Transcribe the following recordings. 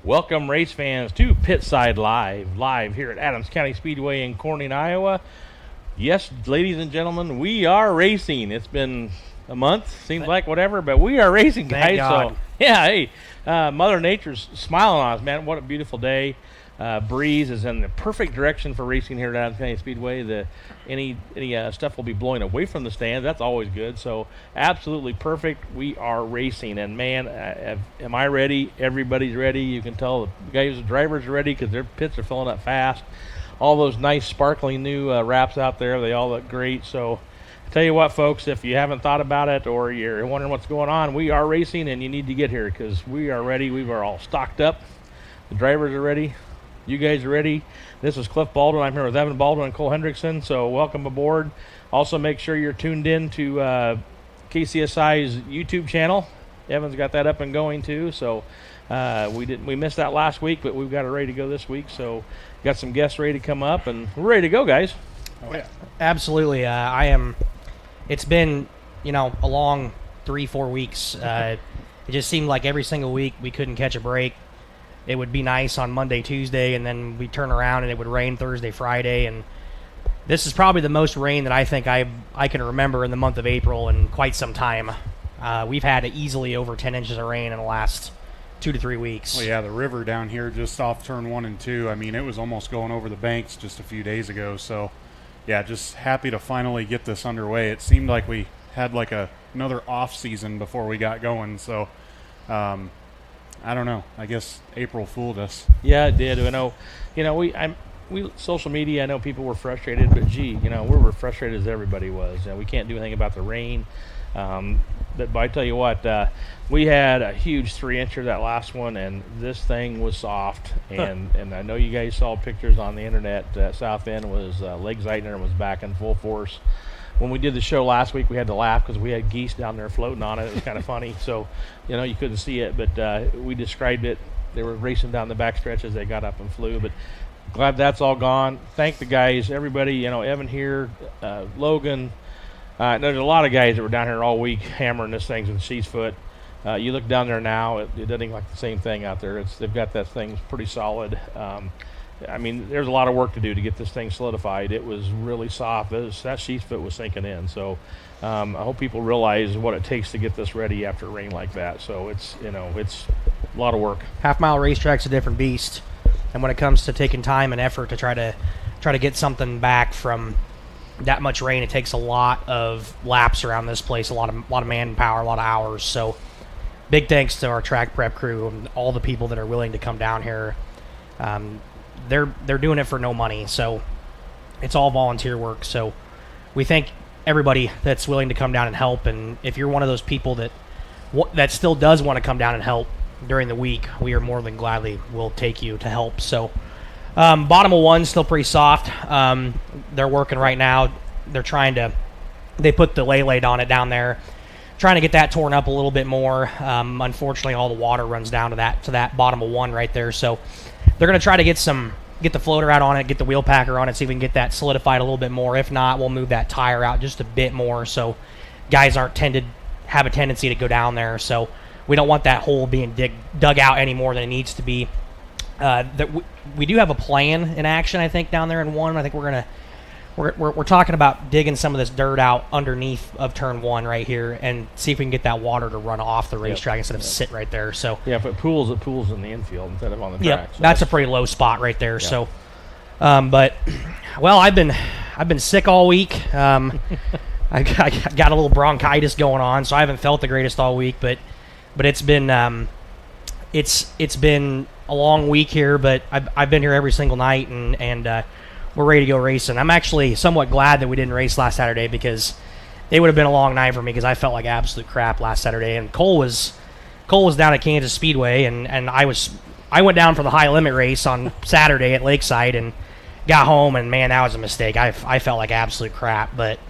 Welcome, race fans, to Pitside live here at Adams County Speedway in Corning, Iowa. Yes, ladies and gentlemen, we are racing. It's been a month, seems like whatever, but we are racing, guys. Thank God. So, yeah, hey, Mother Nature's smiling on us, man. What a beautiful day. Breeze is in the perfect direction for racing here at Adams County Speedway. Any stuff will be blowing away from the stands. That's always good. So absolutely perfect. We are racing, and man, am I ready? Everybody's ready. You can tell the guys, the drivers are ready because their pits are filling up fast. All those nice, sparkling new wraps out there, they all look great. So I tell you what, folks, if you haven't thought about it or you're wondering what's going on, we are racing, and you need to get here because we are ready. We are all stocked up. The drivers are ready. You guys are ready. This is Cliff Baldwin. I'm here with Evan Baldwin and Cole Hendrickson, so welcome aboard. Also, make sure you're tuned in to KCSI's YouTube channel. Evan's got that up and going too, so we missed that last week, but we've got it ready to go this week. So got some guests ready to come up, and we're ready to go, guys. Oh, yeah. Absolutely. I am. It's been, a long 3-4 weeks. It just seemed like every single week we couldn't catch a break. It would be nice on Monday, Tuesday, and then we'd turn around and it would rain Thursday, Friday. And this is probably the most rain that I think I can remember in the month of April in quite some time. We've had easily over 10 inches of rain in the last 2 to 3 weeks. Well, yeah, the river down here just off turn 1 and 2, I mean, it was almost going over the banks just a few days ago. So, yeah, just happy to finally get this underway. It seemed like we had like another off season before we got going. So, I don't know. I guess April fooled us. Yeah, it did. We social media. I know people were frustrated, but gee, we were frustrated as everybody was. We can't do anything about the rain. But I tell you what, we had a huge 3-incher that last one, and this thing was soft. And I know you guys saw pictures on the internet. South End was Lake Zeitner was back in full force. When we did the show last week, we had to laugh because we had geese down there floating on it. It was kind of funny. So, you couldn't see it, but we described it. They were racing down the backstretch as they got up and flew. But glad that's all gone. Thank the guys, everybody. Evan here, Logan. There's a lot of guys that were down here all week hammering this thing with sheep's foot. You look down there now, it doesn't look like the same thing out there. They've got that thing pretty solid. There's a lot of work to do to get this thing solidified. It was really soft. That sheep's foot was sinking in. So I hope people realize what it takes to get this ready after rain like that. So it's a lot of work. Half-mile racetrack's a different beast, and when it comes to taking time and effort to try to get something back from that much rain, it takes a lot of laps around this place, a lot of manpower, a lot of hours. So big thanks to our track prep crew and all the people that are willing to come down here. They're doing it for no money, so it's all volunteer work. So we thank everybody that's willing to come down and help. And if you're one of those people that still does want to come down and help during the week, we are more than gladly will take you to help. So bottom of one still pretty soft. They're working right now. They put the lay on it down there, trying to get that torn up a little bit more. Unfortunately, all the water runs down to that bottom of one right there. So they're going to try to get the floater out on it, get the wheel packer on it, see if we can get that solidified a little bit more. If not, we'll move that tire out just a bit more so guys have a tendency to go down there. So we don't want that hole being dug out any more than it needs to be. We do have a plan in action, I think, down there in one. I think we're talking about digging some of this dirt out underneath of turn 1 right here and see if we can get that water to run off the racetrack instead of sit right there. So yeah, if it pools in the infield instead of on the track. So that's a pretty low spot right there. Yeah. So, but I've been sick all week. I got a little bronchitis going on, so I haven't felt the greatest all week. But it's been it's been a long week here. But I've been here every single night and we're ready to go racing. I'm actually somewhat glad that we didn't race last Saturday because it would have been a long night for me because I felt like absolute crap last Saturday. And Cole was down at Kansas Speedway, and I went down for the high limit race on Saturday at Lakeside and got home, and man, that was a mistake. I felt like absolute crap, but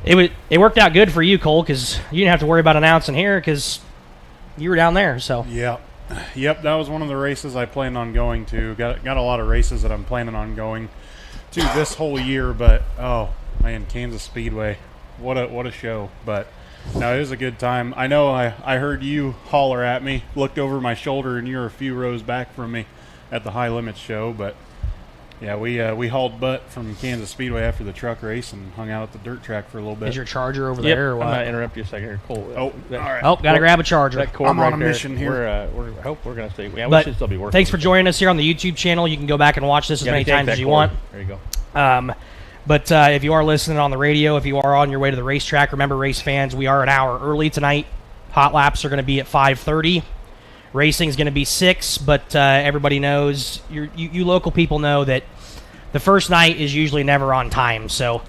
it worked out good for you, Cole, because you didn't have to worry about announcing here because you were down there. So Yep, that was one of the races I planned on going to. Got a lot of races that I'm planning on going to this whole year, but oh man, Kansas Speedway, what a show! But No, it was a good time. I know I heard you holler at me, looked over my shoulder, and you're a few rows back from me at the High Limits show. But yeah, we hauled butt from Kansas Speedway after the truck race and hung out at the dirt track for a little bit. Is your charger over Yep, there or what? I'm going to interrupt you a second here. Cool. Oh, all right. Oh, got to grab a charger. That cord I'm right on a there, mission here. I hope we're going to stay. Yeah, we But should still be working. thanks for joining us here on the YouTube channel. You can go back and watch this as many times as you want. There you go. But if you are listening on the radio, if you are on your way to the racetrack, remember, race fans, we are an hour early tonight. Hot laps are going to be at 5:30. Racing is going to be 6, but everybody knows, you local people know that the first night is usually never on time. So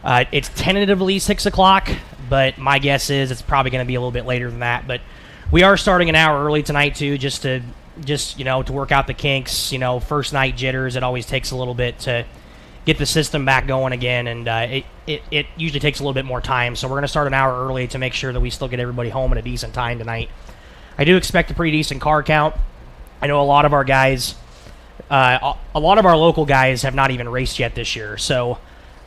it's tentatively 6 o'clock, but my guess is it's probably going to be a little bit later than that. But we are starting an hour early tonight, too, just to work out the kinks. First night jitters, it always takes a little bit to get the system back going again, and it usually takes a little bit more time. So we're going to start an hour early to make sure that we still get everybody home at a decent time tonight. I do expect a pretty decent car count. I know a lot of our guys, a lot of our local guys have not even raced yet this year. So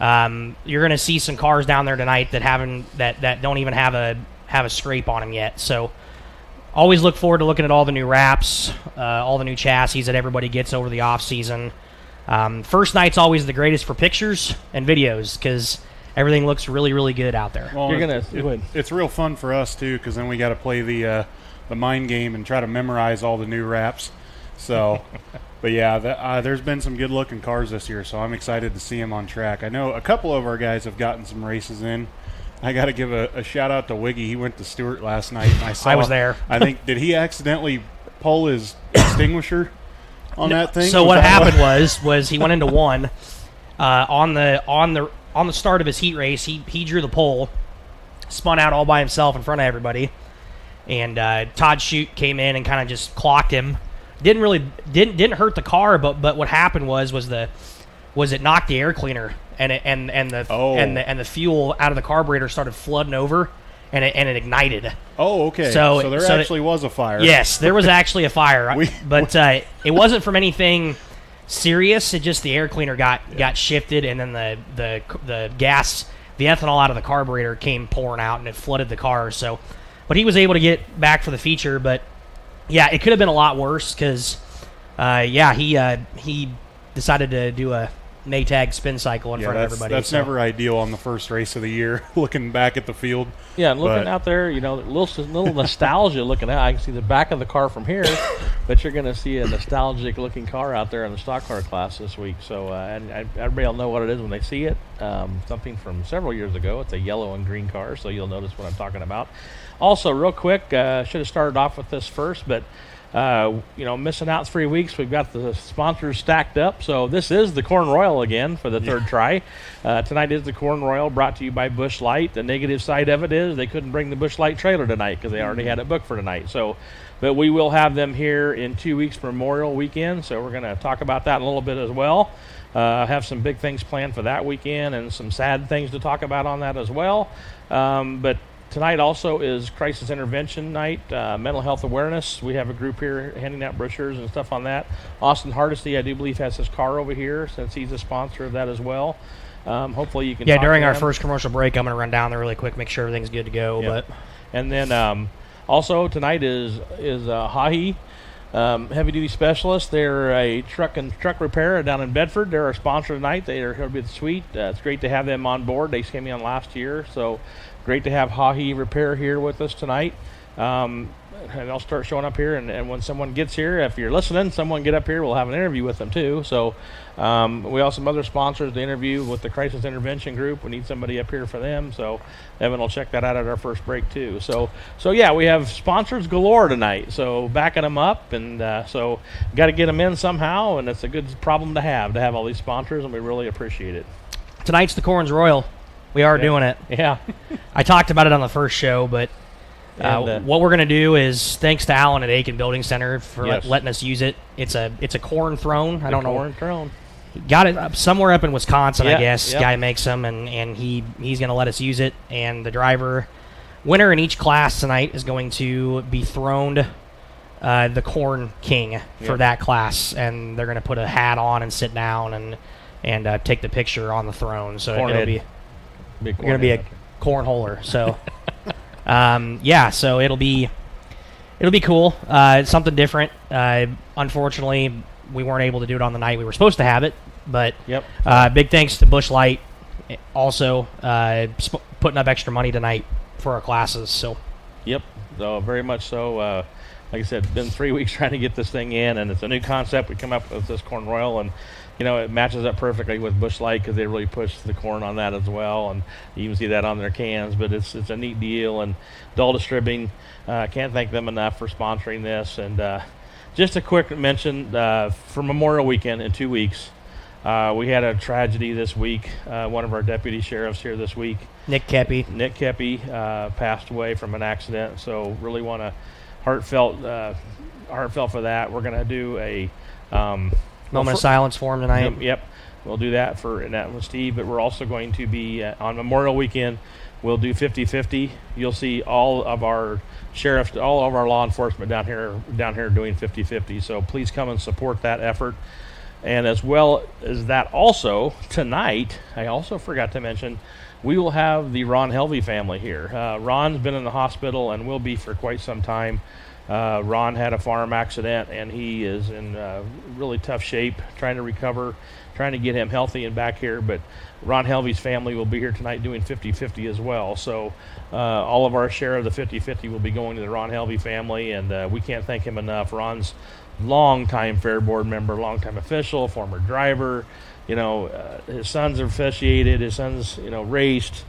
you're going to see some cars down there tonight that don't even have a scrape on them yet. So always look forward to looking at all the new wraps, all the new chassis that everybody gets over the off season. First night's always the greatest for pictures and videos because everything looks really, really good out there. Well, it's real fun for us too because then we got to play the mind game and try to memorize all the new wraps. So, but yeah, there's been some good looking cars this year, so I'm excited to see them on track. I know a couple of our guys have gotten some races in. I got to give a shout out to Wiggy. He went to Stewart last night, and I was there. I think did he accidentally pull his extinguisher on that thing? So what happened was he went into one on the start of his heat race. He drew the pole, spun out all by himself in front of everybody, and Todd Shute came in and kind of just clocked him. Didn't hurt the car, but what happened was it knocked the air cleaner and the fuel out of the carburetor started flooding over. And it ignited. Oh, okay. So there actually was a fire. Yes, there was actually a fire. But it wasn't from anything serious. It just the air cleaner got shifted, and then the gas, the ethanol out of the carburetor came pouring out, and it flooded the car. So, but he was able to get back for the feature. But yeah, it could have been a lot worse because he decided to do a Maytag spin cycle in front of everybody. That's never ideal on the first race of the year, looking back at the field. Yeah, and looking out there, little nostalgia looking out. I can see the back of the car from here, but you're going to see a nostalgic looking car out there in the stock car class this week. So, and everybody will know what it is when they see it. Something from several years ago. It's a yellow and green car, so you'll notice what I'm talking about. Also, real quick, should have started off with this first, but missing out 3 weeks. We've got the sponsors stacked up. So this is the Corn Royal again for the third try. Tonight is the Corn Royal brought to you by Busch Light. The negative side of it is they couldn't bring the Busch Light trailer tonight because they already had it booked for tonight. So, but we will have them here in 2 weeks, Memorial Weekend. So we're going to talk about that in a little bit as well. Have some big things planned for that weekend and some sad things to talk about on that as well. But tonight also is Crisis Intervention Night, Mental Health Awareness. We have a group here handing out brochures and stuff on that. Austin Hardesty, I do believe, has his car over here since he's a sponsor of that as well. Hopefully you can talk during to our him. first commercial break, I'm going to run down there really quick, make sure everything's good to go. Yep. And then also tonight is Hahi, Heavy Duty Specialist. They're a truck repair down in Bedford. They're our sponsor tonight. They are going to be the suite. It's great to have them on board. They came in last year, so great to have Hahi Repair here with us tonight. And they'll start showing up here, and when someone gets here, if you're listening, someone get up here, we'll have an interview with them too. So we also have some other sponsors to interview with the Crisis Intervention Group. We need somebody up here for them, so Evan will check that out at our first break too. So yeah, we have sponsors galore tonight, so backing them up, and so got to get them in somehow, and it's a good problem to have all these sponsors, and we really appreciate it. Tonight's the Corns Royal. We are doing it. Yeah. I talked about it on the first show, but what we're going to do is, thanks to Alan at Aiken Building Center for letting us use it. It's a corn throne. I don't know. Corn throne. Got it somewhere up in Wisconsin, I guess. Yep. Guy makes them, and he's going to let us use it. And the driver winner in each class tonight is going to be throned the Corn King for that class, and they're going to put a hat on and sit down and take the picture on the throne. So it'll be. You're going to be a cornholer. So So it'll be cool. It's something different. Unfortunately, we weren't able to do it on the night we were supposed to have it, but Yep. Big thanks to Busch Light also putting up extra money tonight for our classes. So Yep. So very much so. Like I said, been 3 weeks trying to get this thing in, and it's a new concept. We come up with this Corn Royal, and it matches up perfectly with Busch Light because they really push the corn on that as well, and you even see that on their cans. But it's a neat deal, and Dull Distributing, can't thank them enough for sponsoring this. And just a quick mention for Memorial Weekend in 2 weeks. We had a tragedy this week. One of our deputy sheriffs here this week, Nick Kepi, passed away from an accident. So really want to heartfelt for that. We're going to do a moment of silence for him tonight. Yep, we'll do that with Steve. But we're also going to be on Memorial Weekend. We'll do 50-50. You'll see all of our sheriffs, all of our law enforcement down here doing 50-50. So please come and support that effort. And as well as that, also tonight, I also forgot to mention, we will have the Ron Helvey family here. Ron's been in the hospital and will be for quite some time. Ron had a farm accident, and he is in really tough shape, trying to recover, trying to get him healthy and back here. But Ron Helvey's family will be here tonight doing 50-50 as well. So all of our share of the 50-50 will be going to the Ron Helvey family, and we can't thank him enough. Ron's long-time Fair Board member, long-time official, former driver. His sons are officiated. His sons, raced.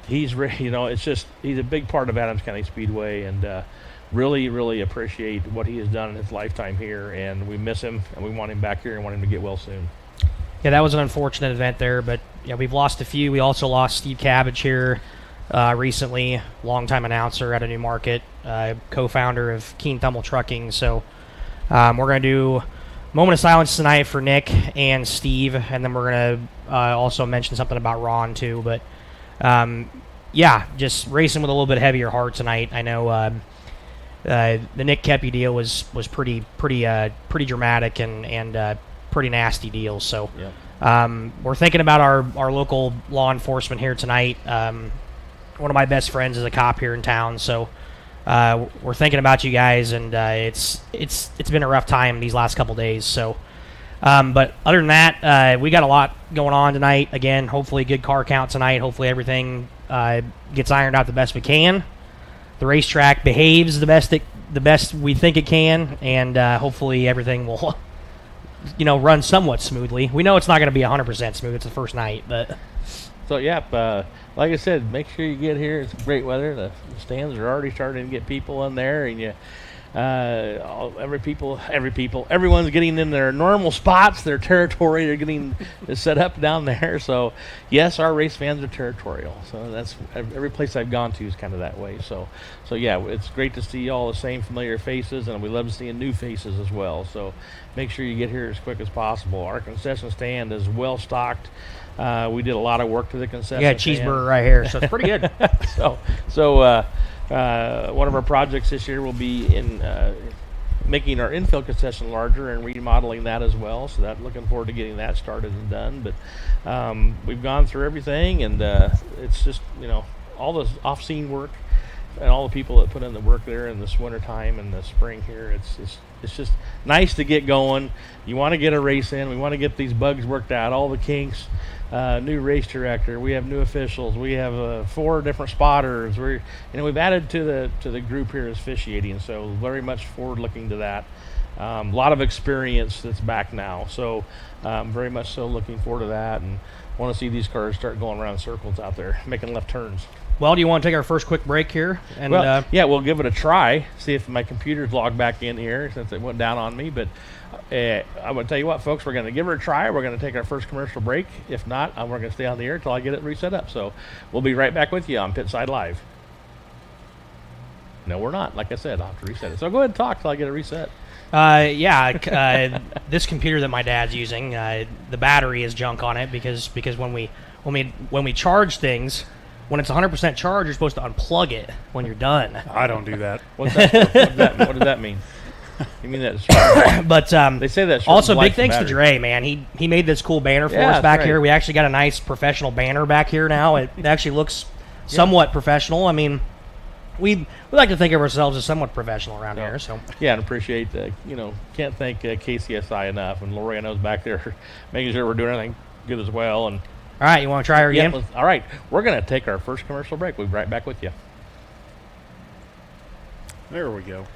It's just he's a big part of Adams County Speedway, and really, really appreciate what he has done in his lifetime here. And we miss him, and we want him back here and want him to get well soon. Yeah, that was an unfortunate event there, but we've lost a few. We also lost Steve Cabbage here recently, longtime announcer at a New Market, co-founder of Keen Thummel Trucking. So we're going to do moment of silence tonight for Nick and Steve, and then we're going to also mention something about Ron too. But just racing with a little bit heavier heart tonight. I know the Nick Kepi deal was pretty dramatic and pretty nasty deal. So we're thinking about our local law enforcement here tonight. One of my best friends is a cop here in town, so we're thinking about you guys, and it's been a rough time these last couple days. So, but other than that, we got a lot going on tonight. Again, hopefully good car count tonight. Hopefully everything gets ironed out the best we can. The racetrack behaves the best we think it can, and hopefully everything will run somewhat smoothly. We know it's not going to be 100% smooth. It's the first night, but so like I said, make sure you get here. It's great weather. The stands are already starting to get people in there, and everyone's getting in their normal spots, their territory. They're getting set up down there. So yes, our race fans are territorial. So that's every place I've gone to is kind of that way. So it's great to see all the same familiar faces, and we love seeing new faces as well. So make sure you get here as quick as possible. Our concession stand is well stocked. We did a lot of work to the concession stand. Cheeseburger right here, so it's pretty good. One of our projects this year will be in making our infill concession larger and remodeling that as well. So looking forward to getting that started and done. But we've gone through everything, and it's just all this off-scene work and all the people that put in the work there in this winter time and the spring here. It's just nice to get going. You want to get a race in. We want to get these bugs worked out, all the kinks. New race director. We have new officials. We have 4 different spotters. We've added to the group here as officiating. So very much forward looking to that. A lot of experience that's back now. So very much so looking forward to that, and want to see these cars start going around in circles out there, making left turns. Well, do you want to take our first quick break here? And we'll give it a try. See if my computer's logged back in here since it went down on me. But I'm going to tell you what, folks, we're going to give it a try. We're going to take our first commercial break. If not, we're going to stay on the air until I get it reset up. So we'll be right back with you on Pitside Live. No, we're not. Like I said, I'll have to reset it. So go ahead and talk till I get it reset. This computer that my dad's using, the battery is junk on it because when we charge things, when it's 100% charged, you're supposed to unplug it when you're done. I don't do that. What does that mean? You mean that? But they say that. Also, big thanks to Dre, man. He made this cool banner for us back here. We actually got a nice professional banner back here now. It actually looks somewhat professional. I mean, we like to think of ourselves as somewhat professional around So, here. So yeah, and appreciate can't thank KCSI enough, and Lori I know is back there making sure we're doing everything good as well. And all right, you want to try her again? all right, we're gonna take our first commercial break. We'll be right back with you. There we go.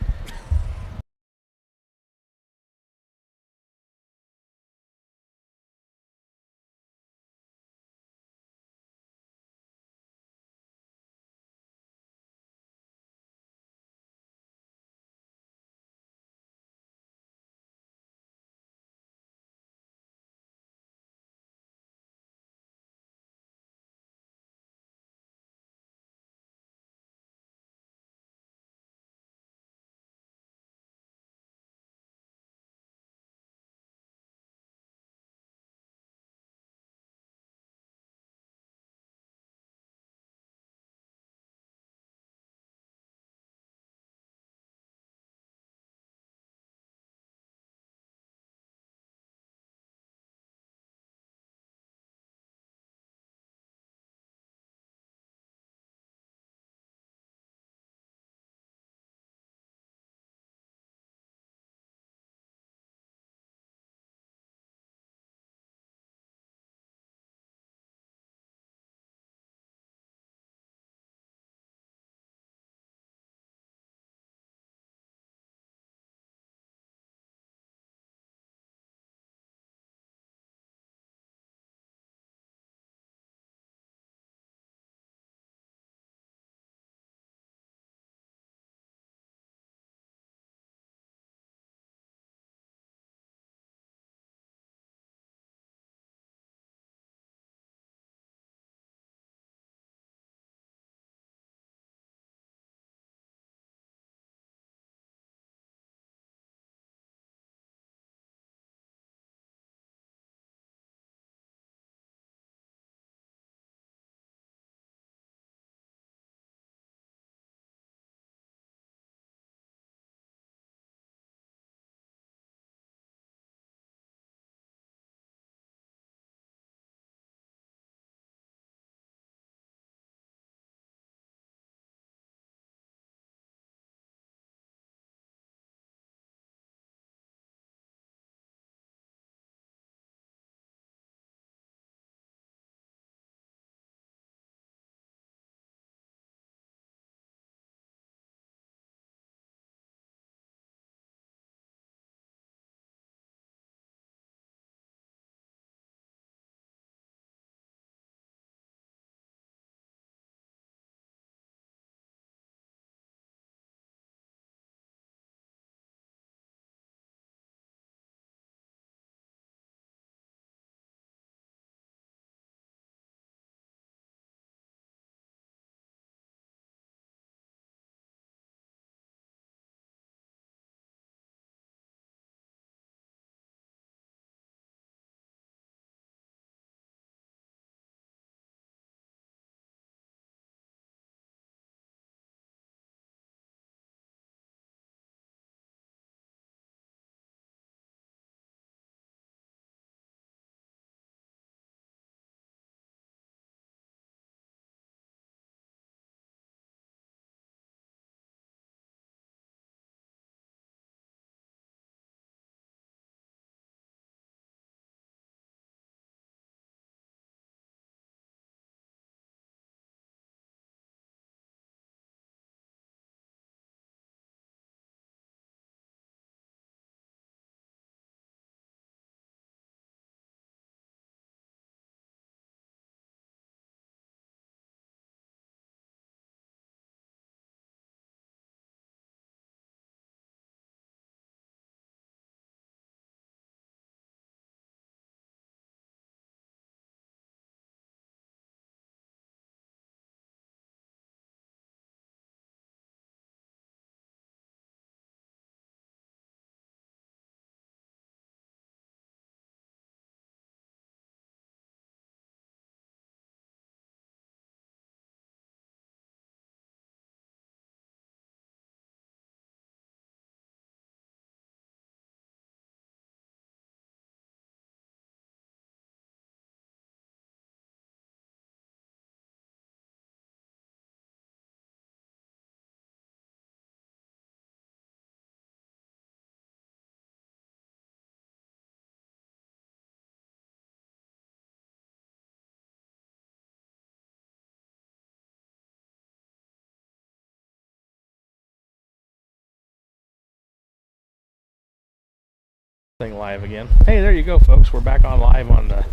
Thing live again. Hey, there you go, folks. We're back on live on the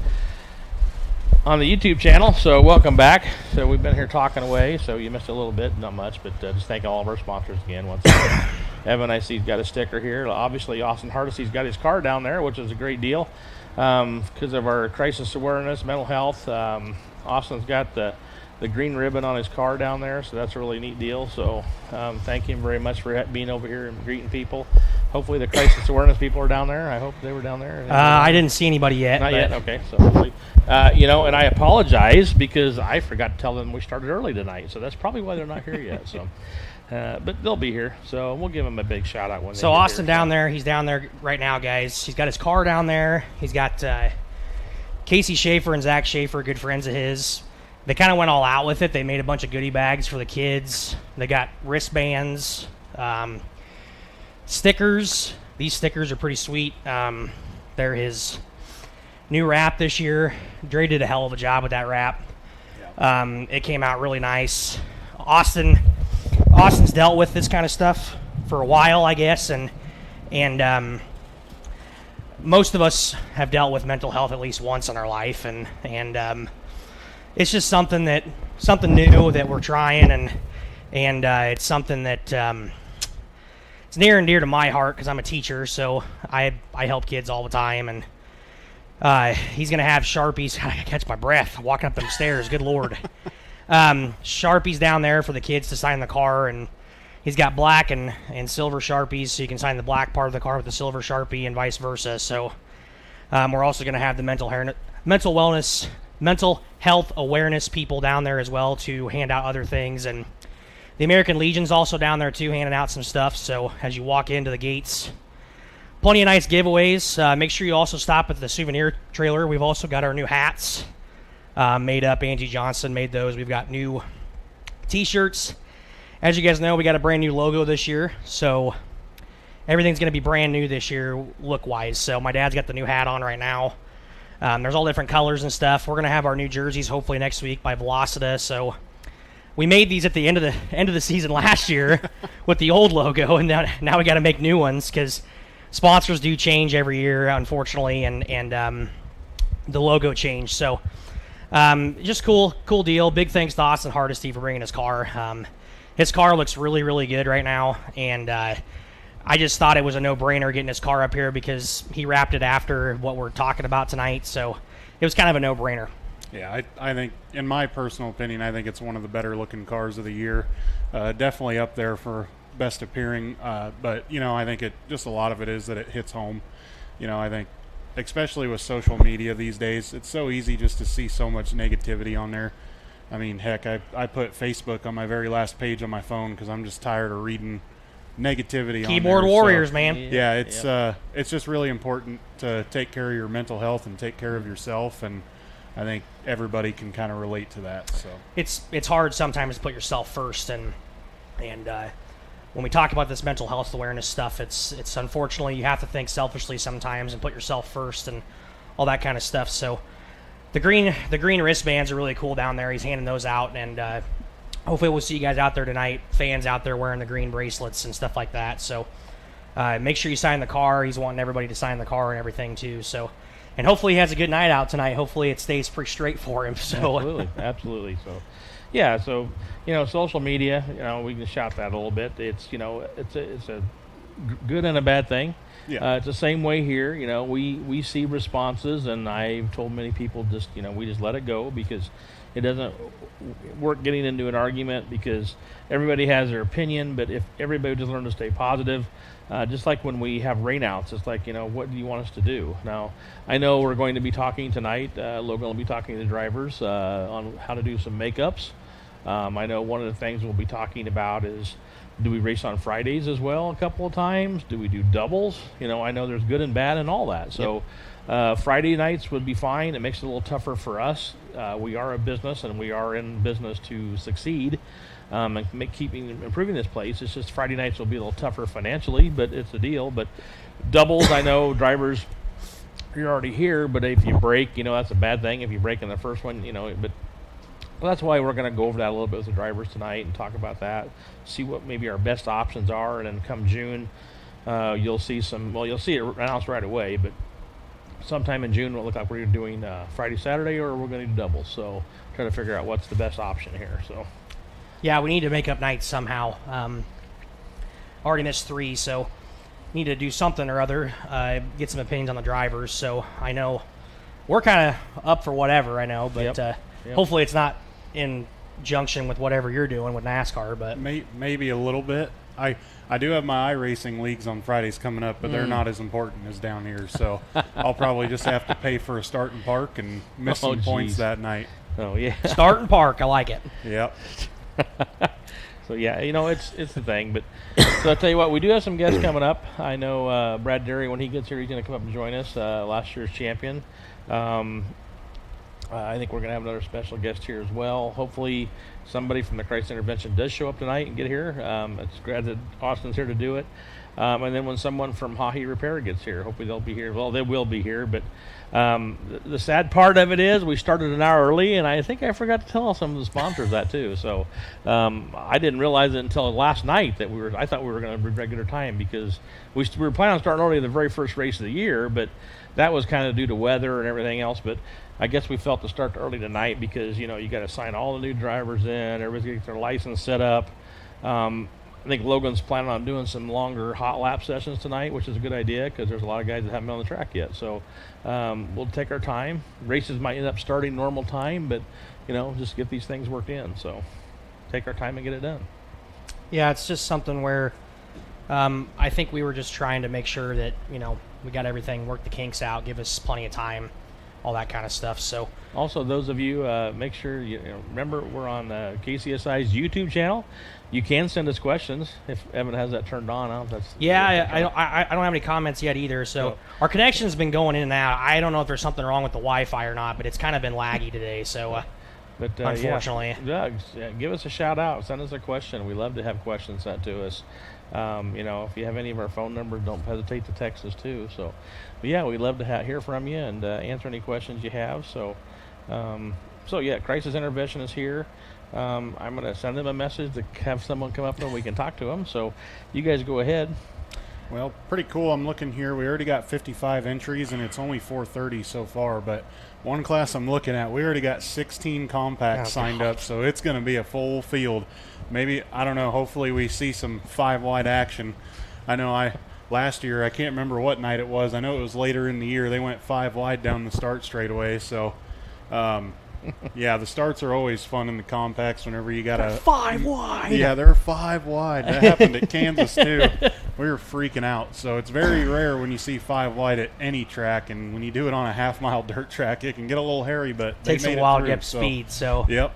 YouTube channel. So welcome back. So we've been here talking away. So you missed a little bit, not much, but just thank all of our sponsors again once again. Evan, I see, he's got a sticker here. Obviously, Austin Hardesty's got his car down there, which is a great deal because of our crisis awareness, mental health. Austin's got the green ribbon on his car down there, so that's a really neat deal. So thank him very much for being over here and greeting people. Hopefully the crisis awareness people are down there. I hope they were down there. I didn't see anybody yet. Not yet? Okay. So hopefully, and I apologize because I forgot to tell them we started early tonight, so that's probably why they're not here yet. So, but they'll be here, so we'll give them a big shout out when they So get Austin here. down there, he's down there right now, guys. He's got his car down there. He's got Casey Schaefer and Zach Schaefer, good friends of his. They kind of went all out with it. They made a bunch of goodie bags for the kids. They got wristbands, stickers. These stickers are pretty sweet. They're his new wrap this year. Dre did a hell of a job with that wrap. It came out really nice. Austin's dealt with this kind of stuff for a while, I guess, and most of us have dealt with mental health at least once in our life, and it's just something new that we're trying, and it's something that it's near and dear to my heart because I'm a teacher, so I help kids all the time, and he's gonna have Sharpies. I catch my breath walking up them stairs. Good Lord. Sharpies down there for the kids to sign the car, and he's got black and silver Sharpies, so you can sign the black part of the car with the silver Sharpie and vice versa. So we're also going to have the mental health awareness people down there as well to hand out other things, and the American Legion's also down there too, handing out some stuff. So as you walk into the gates, plenty of nice giveaways. Make sure you also stop at the souvenir trailer. We've also got our new hats made up. Angie Johnson made those. We've got new t-shirts. As you guys know, we got a brand new logo this year, so everything's going to be brand new this year look-wise. So my dad's got the new hat on right now. There's all different colors and stuff. We're going to have our new jerseys hopefully next week by Velocita. So we made these at the end of the season last year with the old logo, and now we got to make new ones because sponsors do change every year, unfortunately, and the logo changed. So just cool deal. Big thanks to Austin Hardesty for bringing his car. His car looks really, really good right now, and I just thought it was a no-brainer getting his car up here because he wrapped it after what we're talking about tonight, so it was kind of a no-brainer. Yeah, I think, in my personal opinion, I think it's one of the better-looking cars of the year. Definitely up there for best appearing, but, I think just a lot of it is that it hits home. I think, especially with social media these days, it's so easy just to see so much negativity on there. I mean, heck, I put Facebook on my very last page on my phone because I'm just tired of reading negativity Keyboard on there. warriors, so, man. Yeah, it's just really important to take care of your mental health and take care of yourself, and I think everybody can kind of relate to that. So it's hard sometimes to put yourself first, and when we talk about this mental health awareness stuff, it's unfortunately you have to think selfishly sometimes and put yourself first and all that kind of stuff. So the green wristbands are really cool down there. He's handing those out, and hopefully we'll see you guys out there tonight, fans out there wearing the green bracelets and stuff like that. So make sure you sign the car. He's wanting everybody to sign the car and everything too. So, and hopefully he has a good night out tonight. Hopefully it stays pretty straight for him. So Absolutely. So, yeah. So social media. We can shout that a little bit. It's it's a good and a bad thing. Yeah. It's the same way here. We see responses, and I've told many people just we just let it go because it doesn't work getting into an argument because everybody has their opinion. But if everybody just learn to stay positive, just like when we have rainouts, it's like what do you want us to do? Now I know we're going to be talking tonight. Logan will be talking to the drivers on how to do some makeups. I know one of the things we'll be talking about is, do we race on Fridays as well a couple of times? Do we do doubles? I know there's good and bad and all that. So Friday nights would be fine. It makes it a little tougher for us. We are a business, and we are in business to succeed and improving this place. It's just Friday nights will be a little tougher financially, but it's a deal. But doubles, I know drivers, you're already here, but if you break, that's a bad thing. If you break in the first one, but well, that's why we're going to go over that a little bit with the drivers tonight and talk about that, see what maybe our best options are, and then come June, you'll see you'll see it announced right away, but sometime in June, it'll look like we're doing Friday, Saturday, or we're going to do doubles. So try to figure out what's the best option here. So yeah, we need to make up nights somehow. Already missed 3, so need to do something or other. Get some opinions on the drivers. So I know we're kind of up for whatever, I know, but Yep. hopefully it's not in junction with whatever you're doing with NASCAR. But Maybe a little bit. I do have my iRacing leagues on Fridays coming up, but they're not as important as down here. So I'll probably just have to pay for a start and park and miss some points that night. Oh yeah, start and park, I like it. Yep. So yeah, it's the thing. But so I'll tell you what, we do have some guests coming up. I know Brad Derry, when he gets here, he's going to come up and join us. Last year's champion. I think we're going to have another special guest here as well. Hopefully somebody from the Christ Intervention does show up tonight and get here. It's glad that Austin's here to do it. And then when someone from Hahi Repair gets here, hopefully they'll be here. Well, they will be here, but the sad part of it is we started an hour early, and I think I forgot to tell some of the sponsors that too. So I didn't realize it until last night that I thought we were going to be regular time, because we were planning on starting early the very first race of the year, but that was kind of due to weather and everything else. But I guess we felt to start early tonight because, you got to sign all the new drivers in, everybody gets their license set up. I think Logan's planning on doing some longer hot lap sessions tonight, which is a good idea because there's a lot of guys that haven't been on the track yet. So we'll take our time. Races might end up starting normal time, but, just get these things worked in. So take our time and get it done. Yeah, it's just something where I think we were just trying to make sure that, we got everything, work the kinks out, give us plenty of time, all that kind of stuff. So also, those of you, make sure remember we're on KCSI's YouTube channel. You can send us questions if Evan has that turned on. I don't know if that's I don't have any comments yet either. So our connection's been going in and out. I don't know if there's something wrong with the Wi-Fi or not, but it's kind of been laggy today. So but unfortunately, yeah, give us a shout out. Send us a question. We love to have questions sent to us. If you have any of our phone numbers, don't hesitate to text us too. So, but yeah, we'd love to hear from you and answer any questions you have. So, yeah, Crisis Intervention is here. I'm going to send them a message to have someone come up and we can talk to them. So, you guys go ahead. Well, pretty cool. I'm looking here. We already got 55 entries, and it's only 4:30 so far. But one class I'm looking at, we already got 16 compacts signed up, so it's going to be a full field. Maybe, I don't know, hopefully we see some 5-wide action. I know last year, I can't remember what night it was. I know it was later in the year. They went 5-wide down the start straightaway. So, yeah, the starts are always fun in the compacts whenever you got 5-wide. Yeah, they're 5-wide. That happened at Kansas, too. We were freaking out. So it's very rare when you see 5-wide at any track. And when you do it on a half-mile dirt track, it can get a little hairy, but takes a while to get speed. So yep.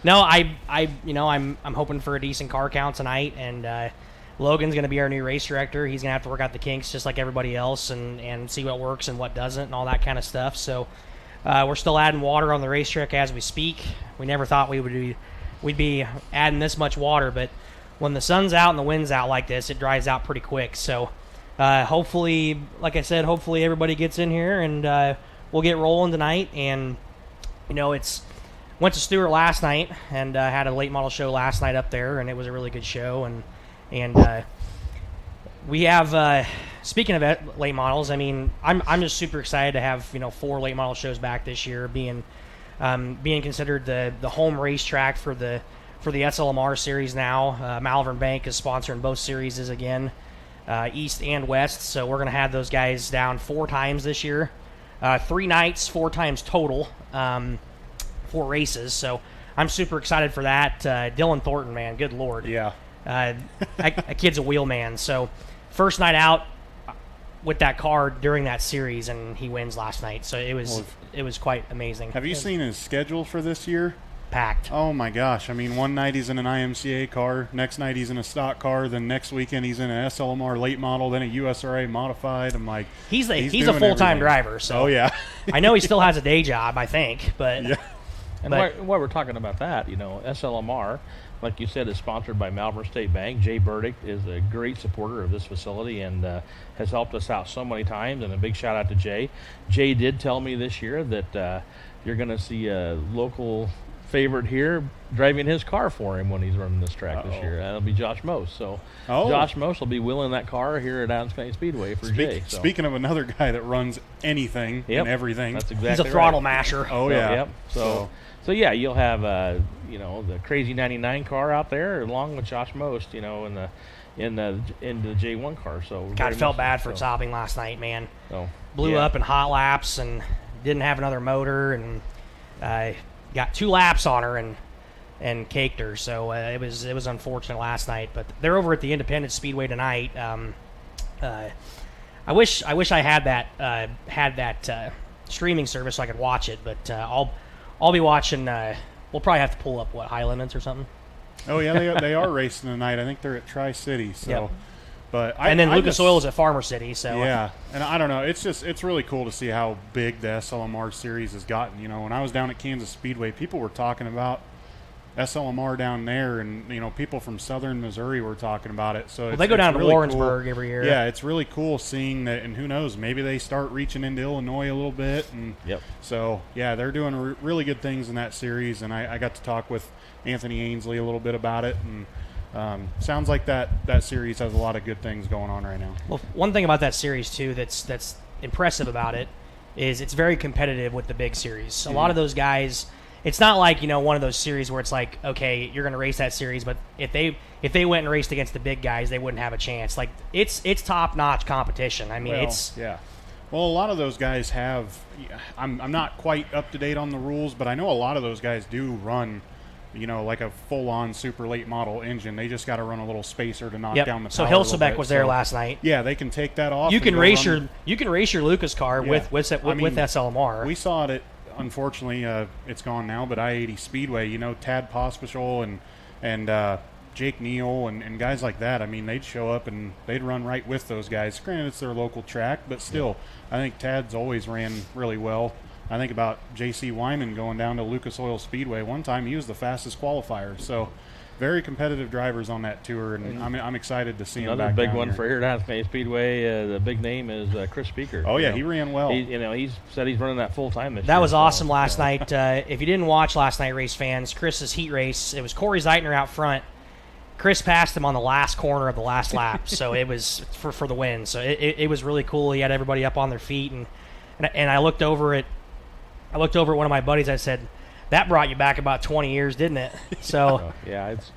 No, I'm hoping for a decent car count tonight, and Logan's going to be our new race director. He's going to have to work out the kinks just like everybody else, and see what works and what doesn't, and all that kind of stuff. So we're still adding water on the racetrack as we speak. We never thought we'd be adding this much water, but when the sun's out and the wind's out like this, it dries out pretty quick. So hopefully, like I said, hopefully everybody gets in here, and we'll get rolling tonight. And went to Stewart last night and had a late model show last night up there, and it was a really good show. And we have, speaking of late models, I mean, I'm just super excited to have 4 late model shows back this year, being considered the home racetrack for the SLMR series now. Malvern Bank is sponsoring both series again, East and West. So we're gonna have those guys down 4 times this year, 3 nights, 4 times total. 4 races, so I'm super excited for that. Dylan Thornton, man, good lord. Yeah. That kid's a wheel man. So first night out with that car during that series, and he wins last night. So it was quite amazing. Have you seen his schedule for this year? Packed. Oh my gosh. I mean, one night he's in an IMCA car, next night he's in a stock car, then next weekend he's in an SLMR late model, then a USRA modified. I'm like, he's a full-time driver. So oh yeah. I know he still has a day job, I think, but yeah. And while we're talking about that, SLMR, like you said, is sponsored by Malvern State Bank. Jay Burdick is a great supporter of this facility and has helped us out so many times, and a big shout out to Jay. Jay did tell me this year that you're going to see local favorite here driving his car for him when he's running this track this Uh-oh. year. That'll be Josh Mose. So Oh. Josh Mose will be wheeling that car here at Adams County Speedway for Jay. So. Speaking of another guy that runs anything Yep. and everything. That's exactly He's a throttle right. masher. Oh, So, yeah. Yep. So yeah, you'll have the crazy 99 car out there along with Josh Most, in the J1 car. So God, felt bad for so. stopping last night, man. So Blew yeah. up in hot laps and didn't have another motor, and got 2 laps on her and caked her. So it was unfortunate last night. But they're over at the Independence Speedway tonight. I wish I had that streaming service so I could watch it, but I'll be watching. We'll probably have to pull up High Limits or something. Oh yeah, they are racing tonight. I think they're at Tri-City. So, Yep. but And then Lucas Oil is at Farmer City. So yeah, and I don't know. It's really cool to see how big the SLMR series has gotten. When I was down at Kansas Speedway, people were talking about SLMR down there, and people from southern Missouri were talking about it. So they go down to really Warrensburg cool. every year. Yeah, it's really cool seeing that, and who knows, maybe they start reaching into Illinois a little bit. And Yep. so yeah, they're doing really good things in that series, and I got to talk with Anthony Ainsley a little bit about it, and sounds like that series has a lot of good things going on right now. Well, one thing about that series too that's impressive about it is it's very competitive with the big series. A lot of those guys, it's not like one of those series where it's like, okay, you're going to race that series, but if they went and raced against the big guys, they wouldn't have a chance. Like it's top notch competition. I mean, yeah. Well, a lot of those guys have. I'm not quite up to date on the rules, but I know a lot of those guys do run. Like a full-on super late model engine. They just got to run a little spacer to knock down the power. So a little Hilsebeck bit. was there last night. Yeah, they can take that off. You can race your Lucas car with SLMR. We saw it. Unfortunately, it's gone now. But I-80 Speedway, Tad Pospisil and Jake Neal and guys like that. I mean, they'd show up and they'd run right with those guys. Granted, it's their local track, but still, I think Tad's always ran really well. I think about J.C. Wyman going down to Lucas Oil Speedway. One time he was the fastest qualifier. So very competitive drivers on that tour, and I'm excited to see him back Another big down one here. for here at Adams County Speedway. The big name is Chris Speaker. Oh, yeah, he ran well. He's said he's running that full time this year. That was awesome last night. If you didn't watch last night, race fans, Chris's heat race, it was Corey Zeitner out front. Chris passed him on the last corner of the last lap, so it was for the win. So it was really cool. He had everybody up on their feet, and I looked over at one of my buddies. I said, "That brought you back about 20 years, didn't it?" So yeah, it's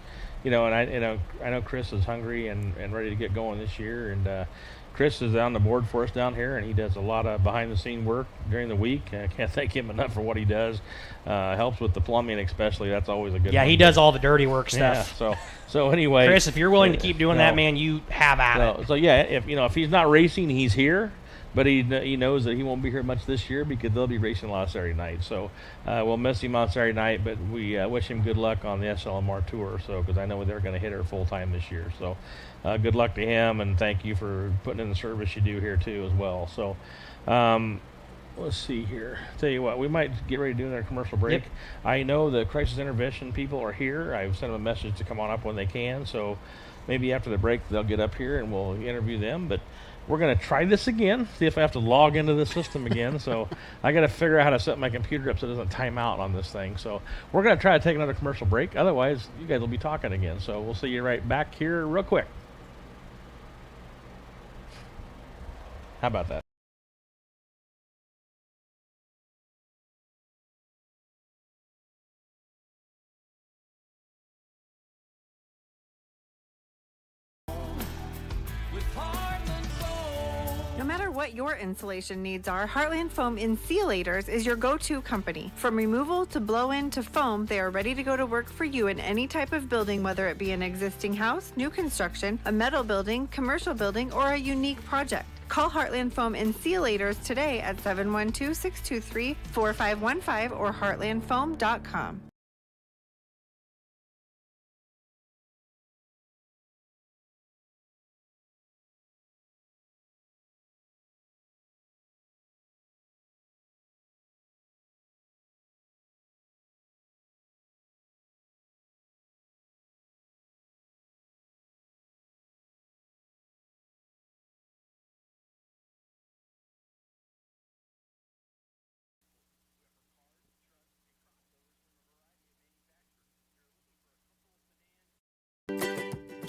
and I know Chris is hungry and ready to get going this year, and Chris is on the board for us down here, and he does a lot of behind the scene work during the week. I can't thank him enough for what he does. Helps with the plumbing, especially. That's always a good. Yeah, one. he does all the dirty work stuff. Yeah, so anyway, Chris, if you're willing to keep doing that, man, you have at it. So yeah, if he's not racing, he's here. But he knows that he won't be here much this year because they'll be racing a lot of Saturday night. So we'll miss him on Saturday night, but we wish him good luck on the SLMR tour. So because I know they're going to hit her full time this year. So good luck to him, and thank you for putting in the service you do here too as well. So let's see here. Tell you what, we might get ready to do another commercial break. Yep. I know the crisis intervention people are here. I've sent them a message to come on up when they can. So maybe after the break they'll get up here and we'll interview them. But we're going to try this again, see if I have to log into the system again. So I got to figure out how to set my computer up so it doesn't time out on this thing. So we're going to try to take another commercial break. Otherwise, you guys will be talking again. So we'll see you right back here real quick. How about that? No matter what your insulation needs are, Heartland Foam Insulators is your go-to company. From removal to blow-in to foam, they are ready to go to work for you in any type of building, whether it be an existing house, new construction, a metal building, commercial building, or a unique project. Call Heartland Foam Insulators today at 712-623-4515 or heartlandfoam.com.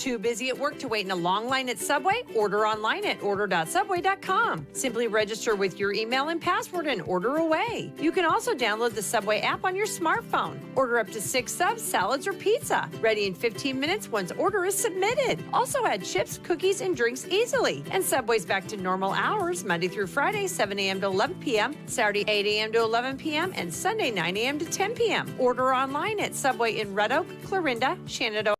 Too busy at work to wait in a long line at Subway? Order online at order.subway.com. Simply register with your email and password and order away. You can also download the Subway app on your smartphone. Order up to 6 subs, salads, or pizza. Ready in 15 minutes once order is submitted. Also add chips, cookies, and drinks easily. And Subway's back to normal hours Monday through Friday, 7 a.m. to 11 p.m., Saturday, 8 a.m. to 11 p.m., and Sunday, 9 a.m. to 10 p.m. Order online at Subway in Red Oak, Clarinda, Shenandoah.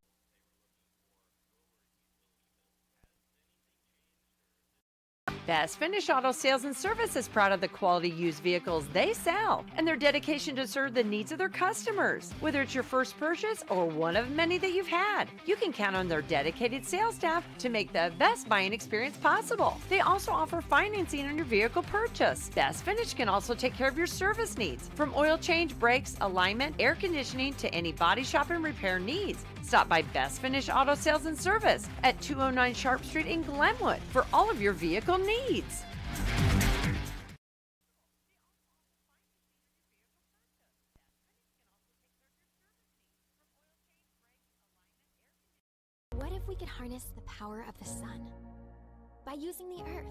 Best Finish Auto Sales and Service is proud of the quality used vehicles they sell and their dedication to serve the needs of their customers. Whether it's your first purchase or one of many that you've had, you can count on their dedicated sales staff to make the best buying experience possible. They also offer financing on your vehicle purchase. Best Finish can also take care of your service needs, from oil change, brakes, alignment, air conditioning, to any body shop and repair needs. Stop by Best Finish Auto Sales and Service at 209 Sharp Street in Glenwood for all of your vehicle needs. What if we could harness the power of the sun by using the earth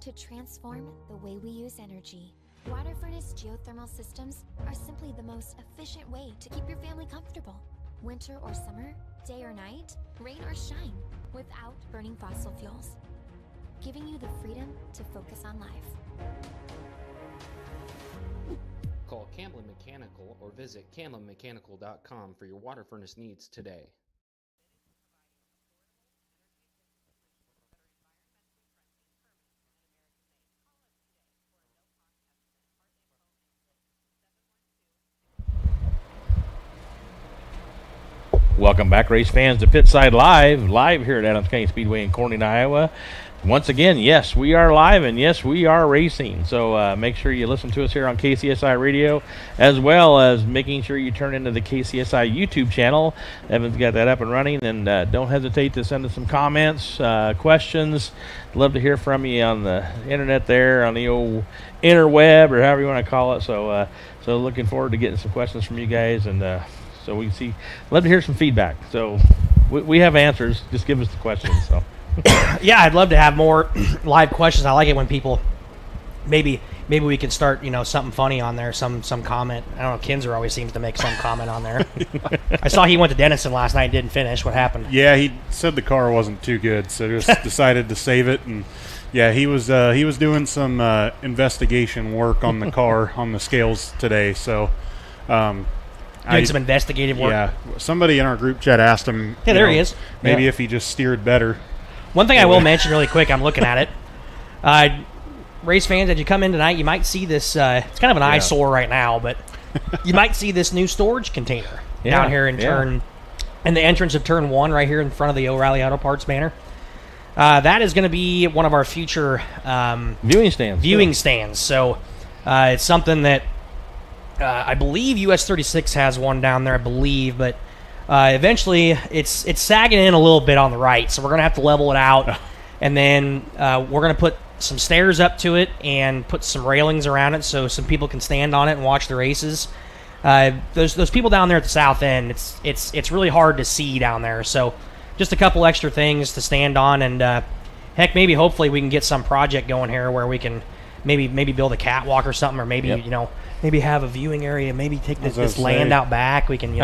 to transform the way we use energy? Water furnace geothermal systems are simply the most efficient way to keep your family comfortable. Winter or summer, day or night, rain or shine, without burning fossil fuels, giving you the freedom to focus on life. Call Camlin Mechanical or visit camlinmechanical.com for your water furnace needs today. Welcome back, race fans, to Pitside live here at Adams County Speedway in Corning, Iowa. Once again, yes, we are live, and yes, we are racing. So make sure you listen to us here on KCSI Radio, as well as making sure you turn into the KCSI YouTube channel. Evan's got that up and running, and don't hesitate to send us some comments, questions. Love to hear from you on the internet there, on the old interweb, or however you want to call it. So looking forward to getting some questions from you guys, and so we can see. Love to hear some feedback. So we have answers. Just give us the questions. So. Yeah, I'd love to have more live questions. I like it when people maybe we can start, something funny on there, some comment. I don't know, Kinzer always seems to make some comment on there. I saw he went to Denison last night and didn't finish. What happened? Yeah, he said the car wasn't too good, so just decided to save it. And yeah, he was doing some investigation work on the car on the scales today. So doing some investigative work. Yeah, somebody in our group chat asked him. Yeah, there he is. Maybe yeah. if he just steered better. One thing I will mention really quick, I'm looking at it. Race fans, as you come in tonight, you might see this. It's kind of an eyesore right now, but you might see this new storage container down here in in the entrance of turn 1, right here in front of the O'Reilly Auto Parts banner. That is going to be one of our future viewing stands. So it's something that I believe US 36 has one down there, I believe, but eventually it's sagging in a little bit on the right, so we're going to have to level it out, and then we're going to put some stairs up to it and put some railings around it so some people can stand on it and watch the races. Those people down there at the south end, it's really hard to see down there, so just a couple extra things to stand on, and heck, maybe hopefully we can get some project going here where we can maybe build a catwalk or something, or maybe maybe have a viewing area, maybe take this land out back. We can,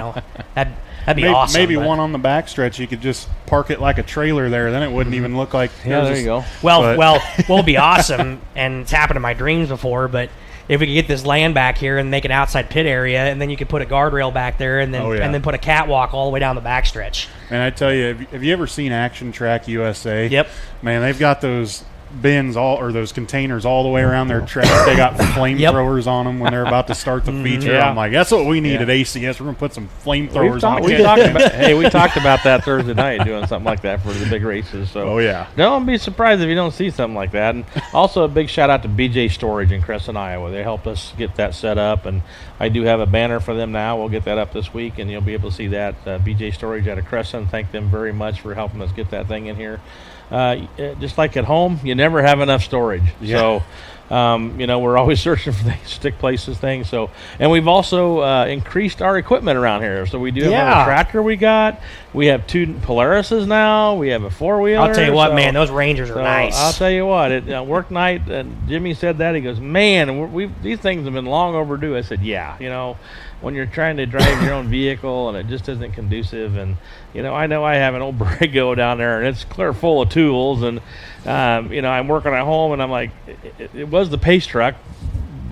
that'd be awesome. Maybe one on the backstretch, you could just park it like a trailer there. Then it wouldn't even look like. There you go. Well, it'd be awesome, and it's happened in my dreams before. But if we could get this land back here and make an outside pit area, and then you could put a guardrail back there, and then put a catwalk all the way down the backstretch. And I tell you, have you ever seen Action Track USA? Yep. Man, they've got those bins those containers all the way around their track. They got flamethrowers on them when they're about to start the feature. Yeah. I'm like, that's what we need at ACS. We're going to put some flamethrowers on we talked about that Thursday night, doing something like that for the big races. So don't be surprised if you don't see something like that. And also a big shout out to BJ Storage in Crescent, Iowa. They helped us get that set up, and I do have a banner for them now. We'll get that up this week, and you'll be able to see that. BJ Storage out of Crescent. Thank them very much for helping us get that thing in here. just like at home, you never have enough storage. Yeah. So, we're always searching for things, stick places, things. So, and we've also increased our equipment around here. So we do have a tractor we got. We have 2 Polarises now. We have a 4-wheeler. I'll tell you what, man, those Rangers are nice. I'll tell you what, work night, and Jimmy said that. He goes, man, these things have been long overdue. I said, yeah, when you're trying to drive your own vehicle and it just isn't conducive. And, I know I have an old Borrego down there, and it's clear full of tools. And, I'm working at home, and I'm like, it was the Pace truck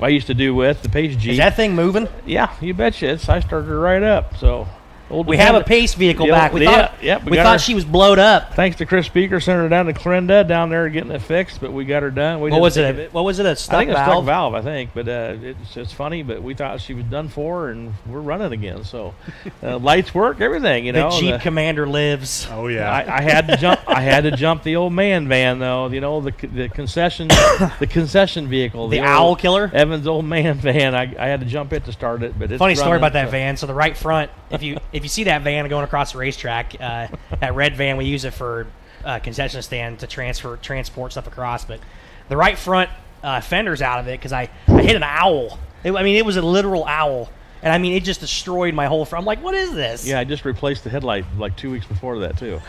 I used to do with, the Pace Jeep. Is that thing moving? Yeah, you betcha. I started her right up, so... We have a Pace vehicle back. We thought she was blowed up. Thanks to Chris Speaker, sent her down to Clarinda down there getting it fixed, but we got her done. What was it? A stuck I think valve? a stuck valve, I think. But it's funny, but we thought she was done for, and we're running again. So lights work, everything. The Jeep Commander lives. Oh yeah. I had to jump. I had to jump the old man van though. The concession vehicle. The Owl Killer. Evan's old man van. I had to jump it to start it. But it's funny story running, about that van. So the right front, if you see that van going across the racetrack, that red van, we use it for concession stand to transport stuff across. But the right front fender's out of it because I hit an owl. It was a literal owl, and it just destroyed my whole front. I'm like, what is this? Yeah, I just replaced the headlight like 2 weeks before that too.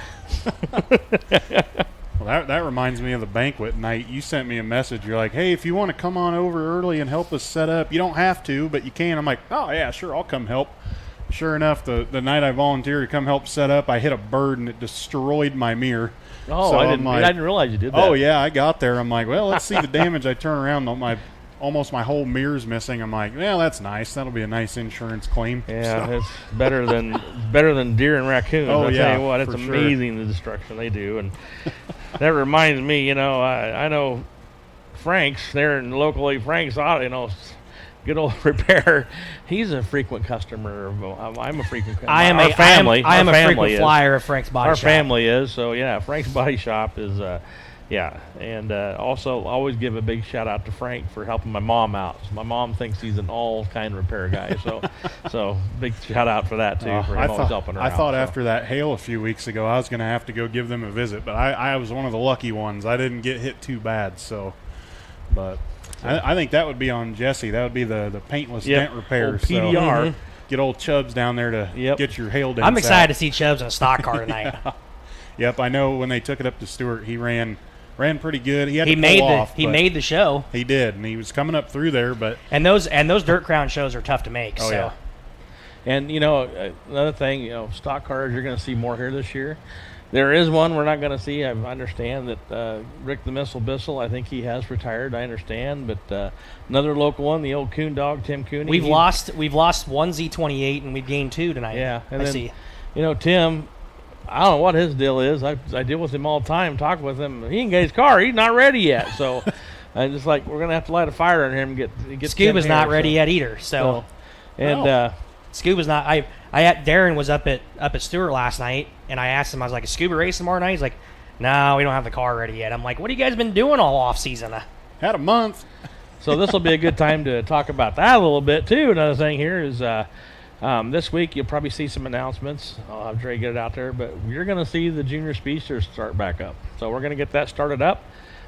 Well, that reminds me of the banquet night. You sent me a message. You're like, hey, if you want to come on over early and help us set up, you don't have to, but you can. I'm like, oh yeah, sure, I'll come help. Sure enough, the night I volunteered to come help set up, I hit a bird and it destroyed my mirror. Oh, so I didn't realize you did that. Oh yeah, I got there. I'm like, well, let's see the damage. I turn around, almost my whole mirror's missing. I'm like, well, that's nice. That'll be a nice insurance claim. Yeah, it's better than deer and raccoons. Oh, I'll yeah, tell you what, it's amazing the destruction they do. And that reminds me, I know Frank's there in locally. Frank's Auto, good old repair. He's a frequent customer. I'm a frequent customer. I am a frequent flyer of Frank's Body Shop. Our family is. So, yeah, Frank's Body Shop is, And also always give a big shout out to Frank for helping my mom out. My mom thinks he's an all-kind repair guy. So big shout out for that, too, for him always helping her out. I thought after that hail a few weeks ago, I was going to have to go give them a visit. But I was one of the lucky ones. I didn't get hit too bad. But I think that would be on Jesse. That would be the paintless dent repair. Old PDR. Get old Chubbs down there to get your hail dents I'm excited out. to see Chubbs in a stock car tonight. Yep, I know when they took it up to Stewart, he ran pretty good. He made the show. He did, and he was coming up through there. But those Dirt Crown shows are tough to make. Oh, yeah. And another thing, stock cars you're going to see more here this year. There is one we're not going to see. I understand that Rick the Missile Bissell, I think he has retired. I understand, but another local one, the old coon dog, Tim Cooney. We've lost one Z28 and we've gained 2 tonight. Yeah, and I then, see. Tim, I don't know what his deal is. I deal with him all the time, talk with him. He ain't got his car. He's not ready yet. So I'm just like, we're going to have to light a fire on him and get Scuba's Tim not here, ready yet either. So Scuba's not. Darren was up at Stewart last night, and I asked him. I was like, "Is Scuba race tomorrow night?" He's like, "No, we don't have the car ready yet." I'm like, "What have you guys been doing all off season?" Had a month. So this will be a good time to talk about that a little bit too. Another thing here is this week you'll probably see some announcements. I'll have Dre get it out there, but you're going to see the Junior Speedsters start back up. So we're going to get that started up.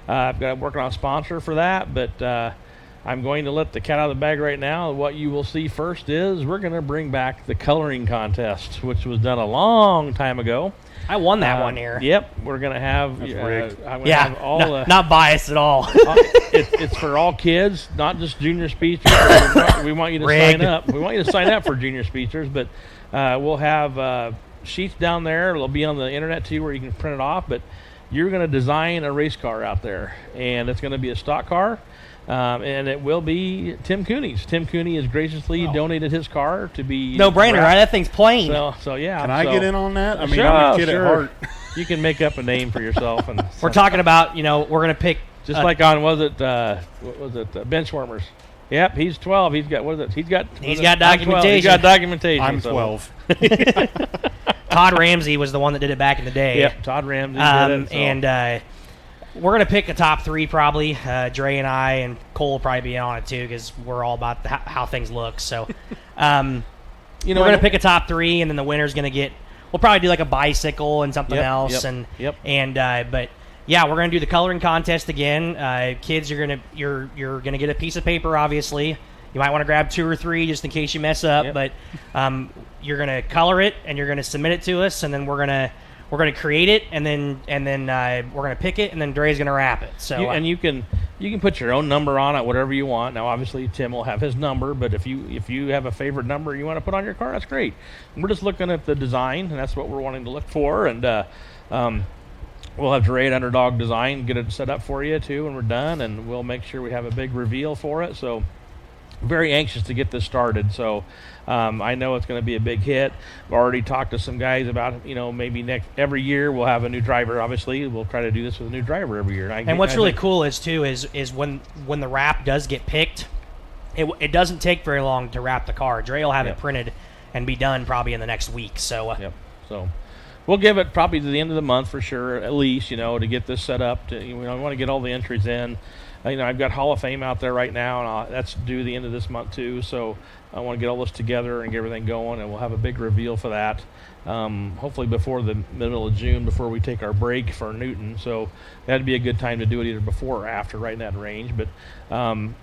I've got working on a sponsor for that, but I'm going to let the cat out of the bag right now. What you will see first is we're going to bring back the coloring contest, which was done a long time ago. I won that one here. Yep, we're going to have. Have all not biased at all. It's for all kids, not just Junior Speedsters. We want you to sign up. We want you to sign up for Junior Speedsters, but we'll have sheets down there. It'll be on the internet too, where you can print it off. But you're going to design a race car out there, and it's going to be a stock car. And it will be Tim Cooney's. Tim Cooney has graciously donated his car to be no brainer, right? That thing's plain. So yeah. Can I get in on that? I mean, sure, I'm a kid at heart. You can make up a name for yourself. And we're talking about, we're going to pick just like on Benchwarmers. Yep, he's 12. He's got He's got documentation. He's got documentation. I'm 12. Todd Ramsey was the one that did it back in the day. Yep, Todd Ramsey did it. So. And we're going to pick a top 3 probably. Dre and I and Cole will probably be on it too because we're all about how things look. So, we're going to pick a top 3, and then the winner's going to get. We'll probably do like a bicycle and something else, but yeah, we're gonna do the coloring contest again. Kids, you're gonna get a piece of paper. Obviously, you might want to grab 2 or 3 just in case you mess up. Yep. But you're gonna color it and you're gonna submit it to us, and then we're gonna create it, and then we're gonna pick it, and then Dre's gonna wrap it. So you can put your own number on it, whatever you want. Now, obviously, Tim will have his number, but if you have a favorite number you want to put on your car, that's great. And we're just looking at the design, and that's what we're wanting to look for. And we'll have Dre at Underdog Design get it set up for you too when we're done, and we'll make sure we have a big reveal for it. So, very anxious to get this started. So, I know it's going to be a big hit. I've already talked to some guys about, maybe every year we'll have a new driver. Obviously, we'll try to do this with a new driver every year. And what's really cool is when the wrap does get picked, it doesn't take very long to wrap the car. Dre will have it printed and be done probably in the next week. So, So we'll give it probably to the end of the month for sure, at least, to get this set up. We want to get all the entries in. I've got Hall of Fame out there right now, and that's due the end of this month too. So I want to get all this together and get everything going, and we'll have a big reveal for that. Hopefully before the middle of June, before we take our break for Newton. So that'd be a good time to do it, either before or after, right in that range. But I'm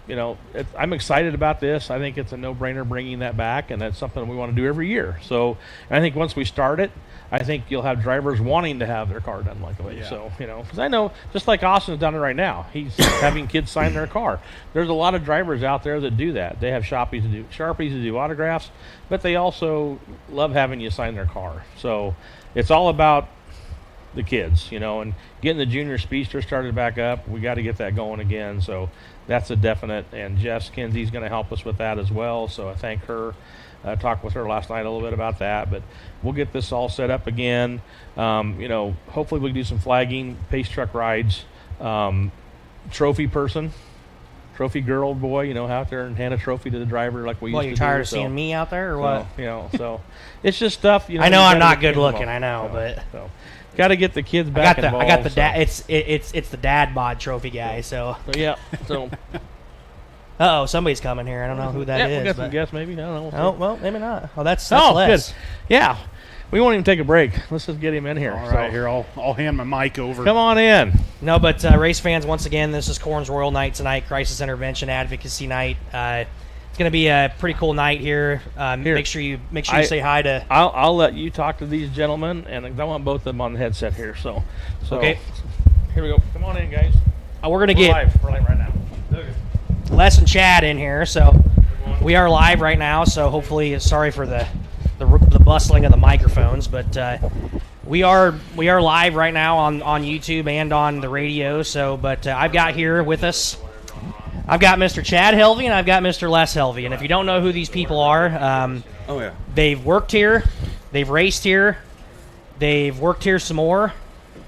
excited about this. I think it's a no-brainer bringing that back, and that's something we want to do every year. So I think once we start it, I think you'll have drivers wanting to have their car done like that. Yeah. So, because I know, just like Austin's done it right now, he's having kids sign their car. There's a lot of drivers out there that do that. They have Sharpies to do autographs, but they also love having you sign their car. So it's all about the kids, and getting the junior speedster started back up. We got to get that going again. So that's a definite, and Jess Kinsey's going to help us with that as well. So I thank her. Talked with her last night a little bit about that, but we'll get this all set up again. Hopefully we can do some flagging, pace truck rides, trophy girl, boy, out there and hand a trophy to the driver like we used to do. You're tired of seeing me out there, or what? So it's just stuff. I know I'm not good looking. I know, but got to get the kids back involved. I got the dad. It's the dad bod trophy guy. So yeah. So. Somebody's coming here. I don't know who that is. We got some guests, maybe. I don't know. Oh, well, maybe not. Oh, that's Les. Good. Yeah. We won't even take a break. Let's just get him in here. All right, here, I'll hand my mic over. Come on in. No, but race fans, once again, this is Corn's Royal Night tonight, Crisis Intervention Advocacy Night. It's going to be a pretty cool night here. Make sure you say hi to. I'll let you talk to these gentlemen, and I want both of them on the headset here. So okay. Here we go. Come on in, guys. We're live right now. Okay. Les and Chad in here, so we are live right now. So hopefully, sorry for the bustling of the microphones, but we are live right now on YouTube and on the radio. So, but I've got here with us, I've got Mr. Chad Helvey and I've got Mr. Les Helvey. And if you don't know who these people are, they've worked here, they've raced here, they've worked here some more,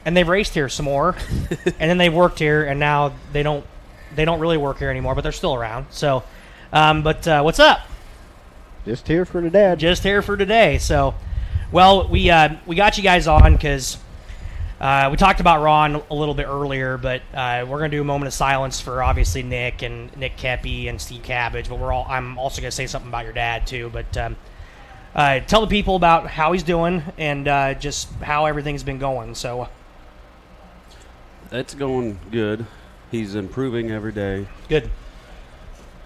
and they've raced here some more, and then they've worked here, and now they don't really work here anymore, but they're still around. So, what's up? Just here for the dad. Just here for today. So, well, we got you guys on because we talked about Ron a little bit earlier, but we're gonna do a moment of silence for obviously Nick Kepi and Steve Cabbage. But I'm also gonna say something about your dad too. But tell the people about how he's doing and just how everything's been going. So, it's going good. He's improving every day. Good.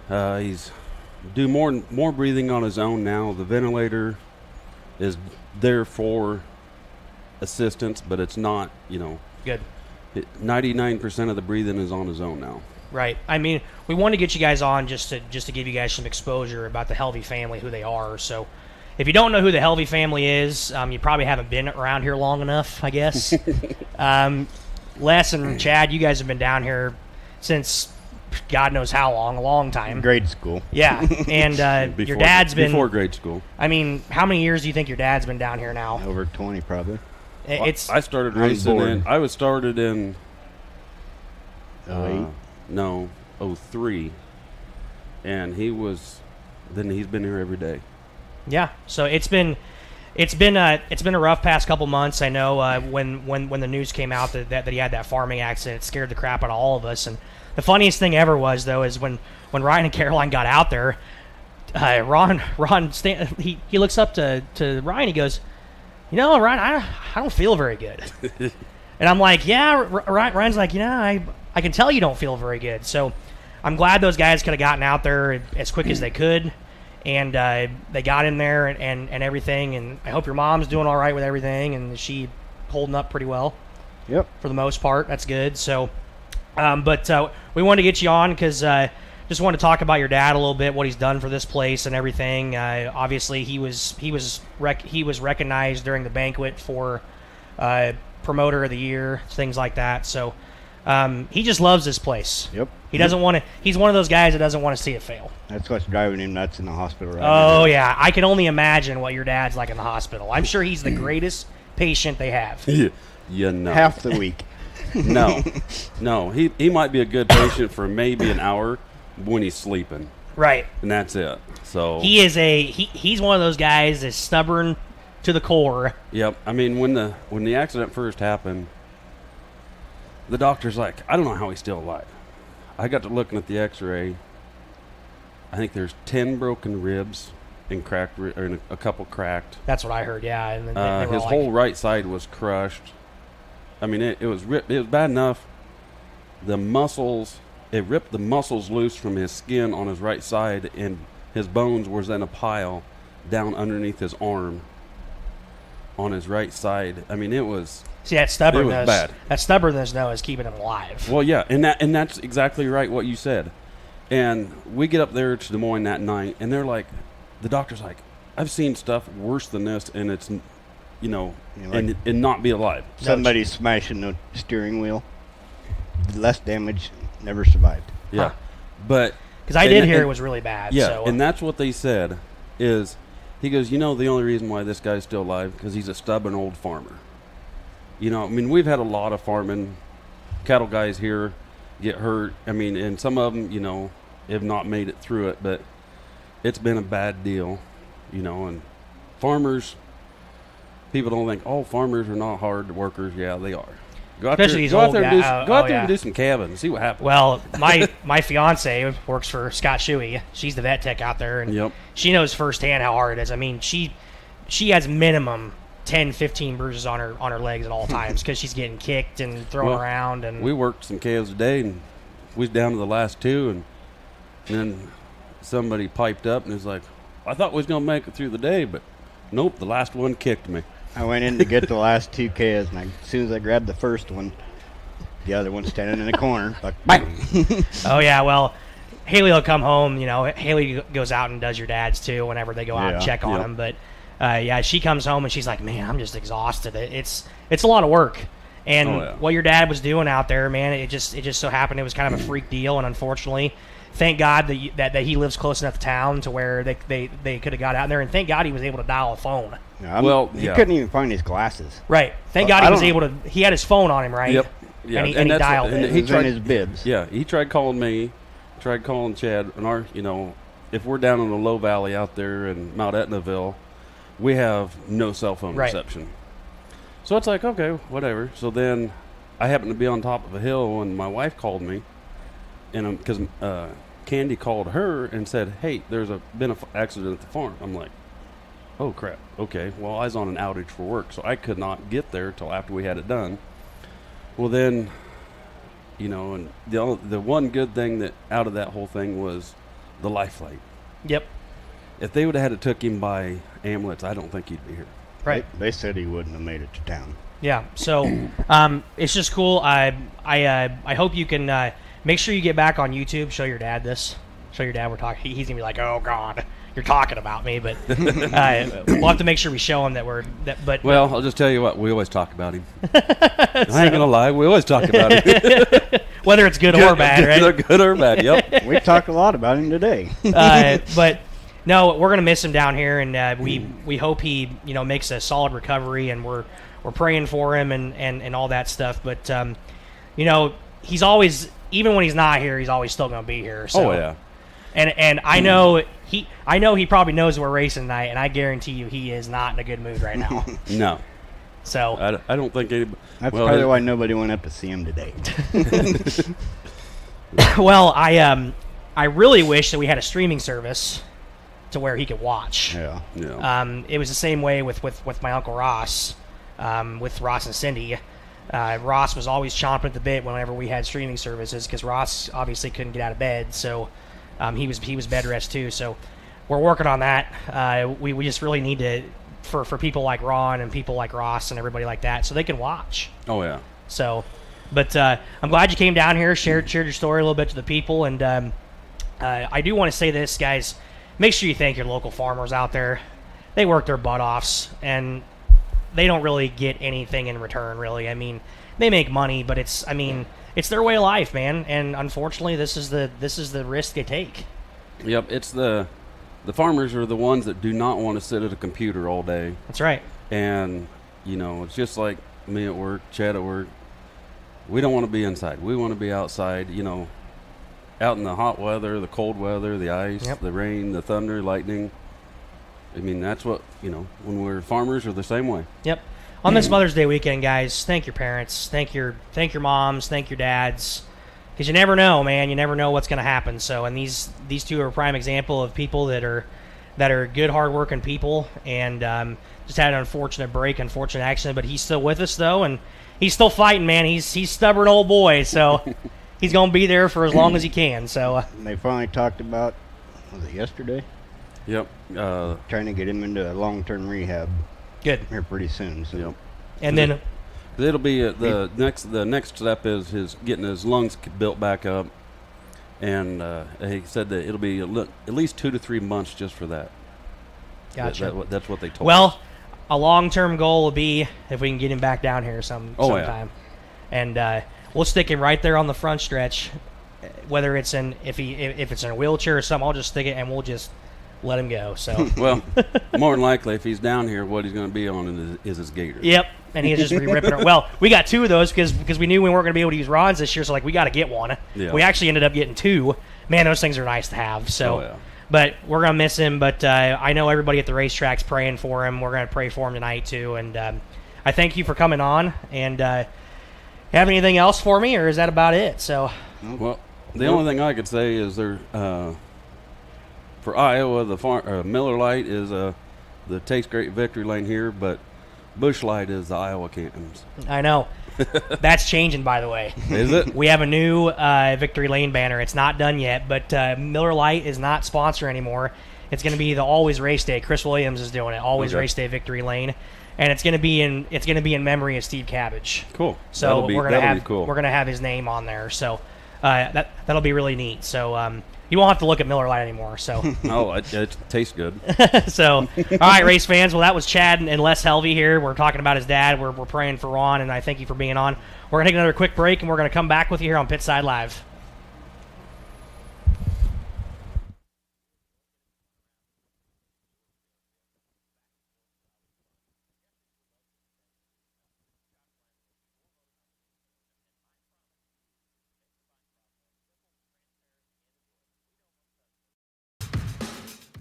He's do more breathing on his own now. The ventilator is there for assistance, but it's not, Good. 99% of the breathing is on his own now. Right. I mean, we want to get you guys on just to give you guys some exposure about the Helvey family, who they are. So, if you don't know who the Helvey family is, you probably haven't been around here long enough, I guess. Les and Chad, you guys have been down here since God knows how long, a long time. Grade school. Yeah, and your dad's been... Before grade school. I mean, how many years do you think your dad's been down here now? Over 20, probably. I started racing I was started in... 08? No, 03. And he's been here every day. Yeah, so it's been a rough past couple months. I know when the news came out that he had that farming accident, it scared the crap out of all of us. And the funniest thing ever was when Ryan and Caroline got out there, Ron he looks up to Ryan. He goes, Ryan, I don't feel very good. And I'm like, yeah. Ryan's like, I can tell you don't feel very good. So I'm glad those guys could have gotten out there as quick as they could. And they got in there and everything. And I hope your mom's doing all right with everything. And she holding up pretty well. Yep. For the most part. That's good. So, but we wanted to get you on because just wanted to talk about your dad a little bit, what he's done for this place and everything. Obviously, he was recognized during the banquet for promoter of the year, things like that. So he just loves this place. Yep. He doesn't want to. He's one of those guys that doesn't want to see it fail. That's what's driving him nuts in the hospital right now. Oh yeah, I can only imagine what your dad's like in the hospital. I'm sure he's the greatest patient they have. Yeah, no. Half the week. No. He might be a good patient for maybe an hour when he's sleeping. Right. And that's it. So he's one of those guys that's stubborn to the core. Yep. I mean, when the accident first happened, the doctor's like, I don't know how he's still alive. I got to looking at the X-ray. I think there's 10 broken ribs and a couple cracked. That's what I heard. Yeah. And then his whole right side was crushed. I mean, it was ripped. It was bad enough. It ripped the muscles loose from his skin on his right side, and his bones was in a pile down underneath his arm on his right side. I mean, it was... See, that stubbornness... It was bad. That stubbornness, though, is keeping him alive. Well, yeah, and that's exactly right what you said. And we get up there to Des Moines that night, and they're like... The doctor's like, I've seen stuff worse than this, and it's... and not be alive. Somebody smashing the steering wheel. Less damage, never survived. Yeah. Huh. But... Because I did hear it was really bad. Yeah, so. And that's what they said is... He goes, the only reason why this guy's still alive because he's a stubborn old farmer. I mean, we've had a lot of farming cattle guys here get hurt. I mean, and some of them, have not made it through it, but it's been a bad deal, and farmers... People don't think, farmers are not hard workers. Yeah, they are. Go out Especially there, and do some calving and see what happens. Well, my fiance works for Scott Shuey. She's the vet tech out there, and she knows firsthand how hard it is. I mean, she has minimum 10, 15 bruises on her legs at all times because she's getting kicked and thrown around. And we worked some calves today, and we was down to the last two, and then somebody piped up and was like, I thought we was going to make it through the day, but nope, the last one kicked me. I went in to get the last two calves, and as soon as I grabbed the first one, the other one's standing in the corner. Like, bang! Oh, yeah, well, Haley will come home. Haley goes out and does your dad's, too, whenever they go out and check on him. But, she comes home, and she's like, man, I'm just exhausted. It's a lot of work. And what your dad was doing out there, man, it just so happened it was kind of a freak deal, and unfortunately, thank God that he lives close enough to town to where they could have got out there, and thank God he was able to dial a phone. He couldn't even find his glasses. Right. Thank God he was able to. He had his phone on him, right? Yep. Yeah. And he dialed it. He tried his bibs. Yeah. He tried calling me, tried calling Chad, and if we're down in the low valley out there in Mount Etnaville, we have no cell phone reception. So it's like, okay, whatever. So then I happened to be on top of a hill when my wife called me, and because Candy called her and said, hey, there's been an accident at the farm. I'm like, oh, crap. Okay. Well, I was on an outage for work, so I could not get there till after we had it done. Well, then, and the one good thing that out of that whole thing was the life flight. Yep. If they would have had to took him by ambulance, I don't think he'd be here. Right. They said he wouldn't have made it to town. Yeah. So it's just cool. I hope you can make sure you get back on YouTube. Show your dad this. Show your dad we're talking. He's gonna be like, oh God, you're talking about me. But we'll have to make sure we show him that we're that. But well, I'll just tell you what, we always talk about him. I ain't gonna lie, we always talk about him, whether it's good or bad, right? Good or bad. Yep. We talked a lot about him today. But no, we're gonna miss him down here, and we hope he makes a solid recovery, and we're praying for him and all that stuff. But he's always, even when he's not here, he's always still gonna be here. So. Oh yeah. And I know he probably knows we're racing tonight, and I guarantee you he is not in a good mood right now. No. So I don't think anybody. That's probably why nobody went up to see him today. Well, I really wish that we had a streaming service to where he could watch. Yeah. Yeah. It was the same way with my Uncle Ross, with Ross and Cindy. Ross was always chomping at the bit whenever we had streaming services because Ross obviously couldn't get out of bed, so he was bed rest too. So we're working on that. We just really need to for people like Ron and people like Ross and everybody like that, so they can watch. Oh yeah. So, but I'm glad you came down here, shared your story a little bit to the people, and I do want to say this, guys. Make sure you thank your local farmers out there. They work their butt offs, and they don't really get anything in return, really. I mean, they make money, but it's their way of life, man. And unfortunately, this is the risk they take. Yep, it's the farmers are the ones that do not want to sit at a computer all day. That's right. And it's just like me at work, Chad at work. We don't want to be inside. We want to be outside. Out in the hot weather, the cold weather, the ice, the rain, the thunder, lightning. I mean, that's what, when we're farmers, are the same way. Yep. On this Mother's Day weekend, guys, thank your parents, thank your moms, thank your dads, because you never know, man. You never know what's going to happen. So, and these two are a prime example of people that are good, hardworking people, and just had an unfortunate accident, but he's still with us though, and he's still fighting, man. He's stubborn old boy, so he's going to be there for as long as he can. So they finally talked about, was it yesterday? Yep. Trying to get him into a long-term rehab. Good. Here pretty soon. So. Yep. And then it'll be the next step is his getting his lungs built back up, and he said that it'll be at least 2 to 3 months just for that. Gotcha. That's what they told us. Well, a long-term goal will be if we can get him back down here sometime, and we'll stick him right there on the front stretch. Whether it's if it's in a wheelchair or something, I'll just stick it and we'll just let him go. So well, more than likely, if he's down here, what he's going to be on is his gator. Yep, and he's just ripping it. Well, we got 2 of those because we knew we weren't going to be able to use Ron's this year, so we got to get one. Yeah. We actually ended up getting 2. Man, those things are nice to have. So, but we're going to miss him. But I know everybody at the racetrack's praying for him. We're going to pray for him tonight too. And I thank you for coming on. And have anything else for me, or is that about it? So, well, the only thing I could say is for Iowa, the Miller Lite is the Taste Great Victory Lane here, but Busch Light is the Iowa Cantons. I know. That's changing, by the way. Is it? We have a new Victory Lane banner. It's not done yet, but Miller Lite is not sponsor anymore. It's going to be the Always Race Day. Chris Williams is doing it. Always Race Day Victory Lane, and it's going to be in memory of Steve Cabbage. Cool. So we're going to have his name on there. So that'll be really neat. So you won't have to look at Miller Lite anymore. So oh, it tastes good. So all right, race fans. Well, that was Chad and Les Helvey here. We're talking about his dad. We're praying for Ron, and I thank you for being on. We're gonna take another quick break, and we're gonna come back with you here on Pitside Live.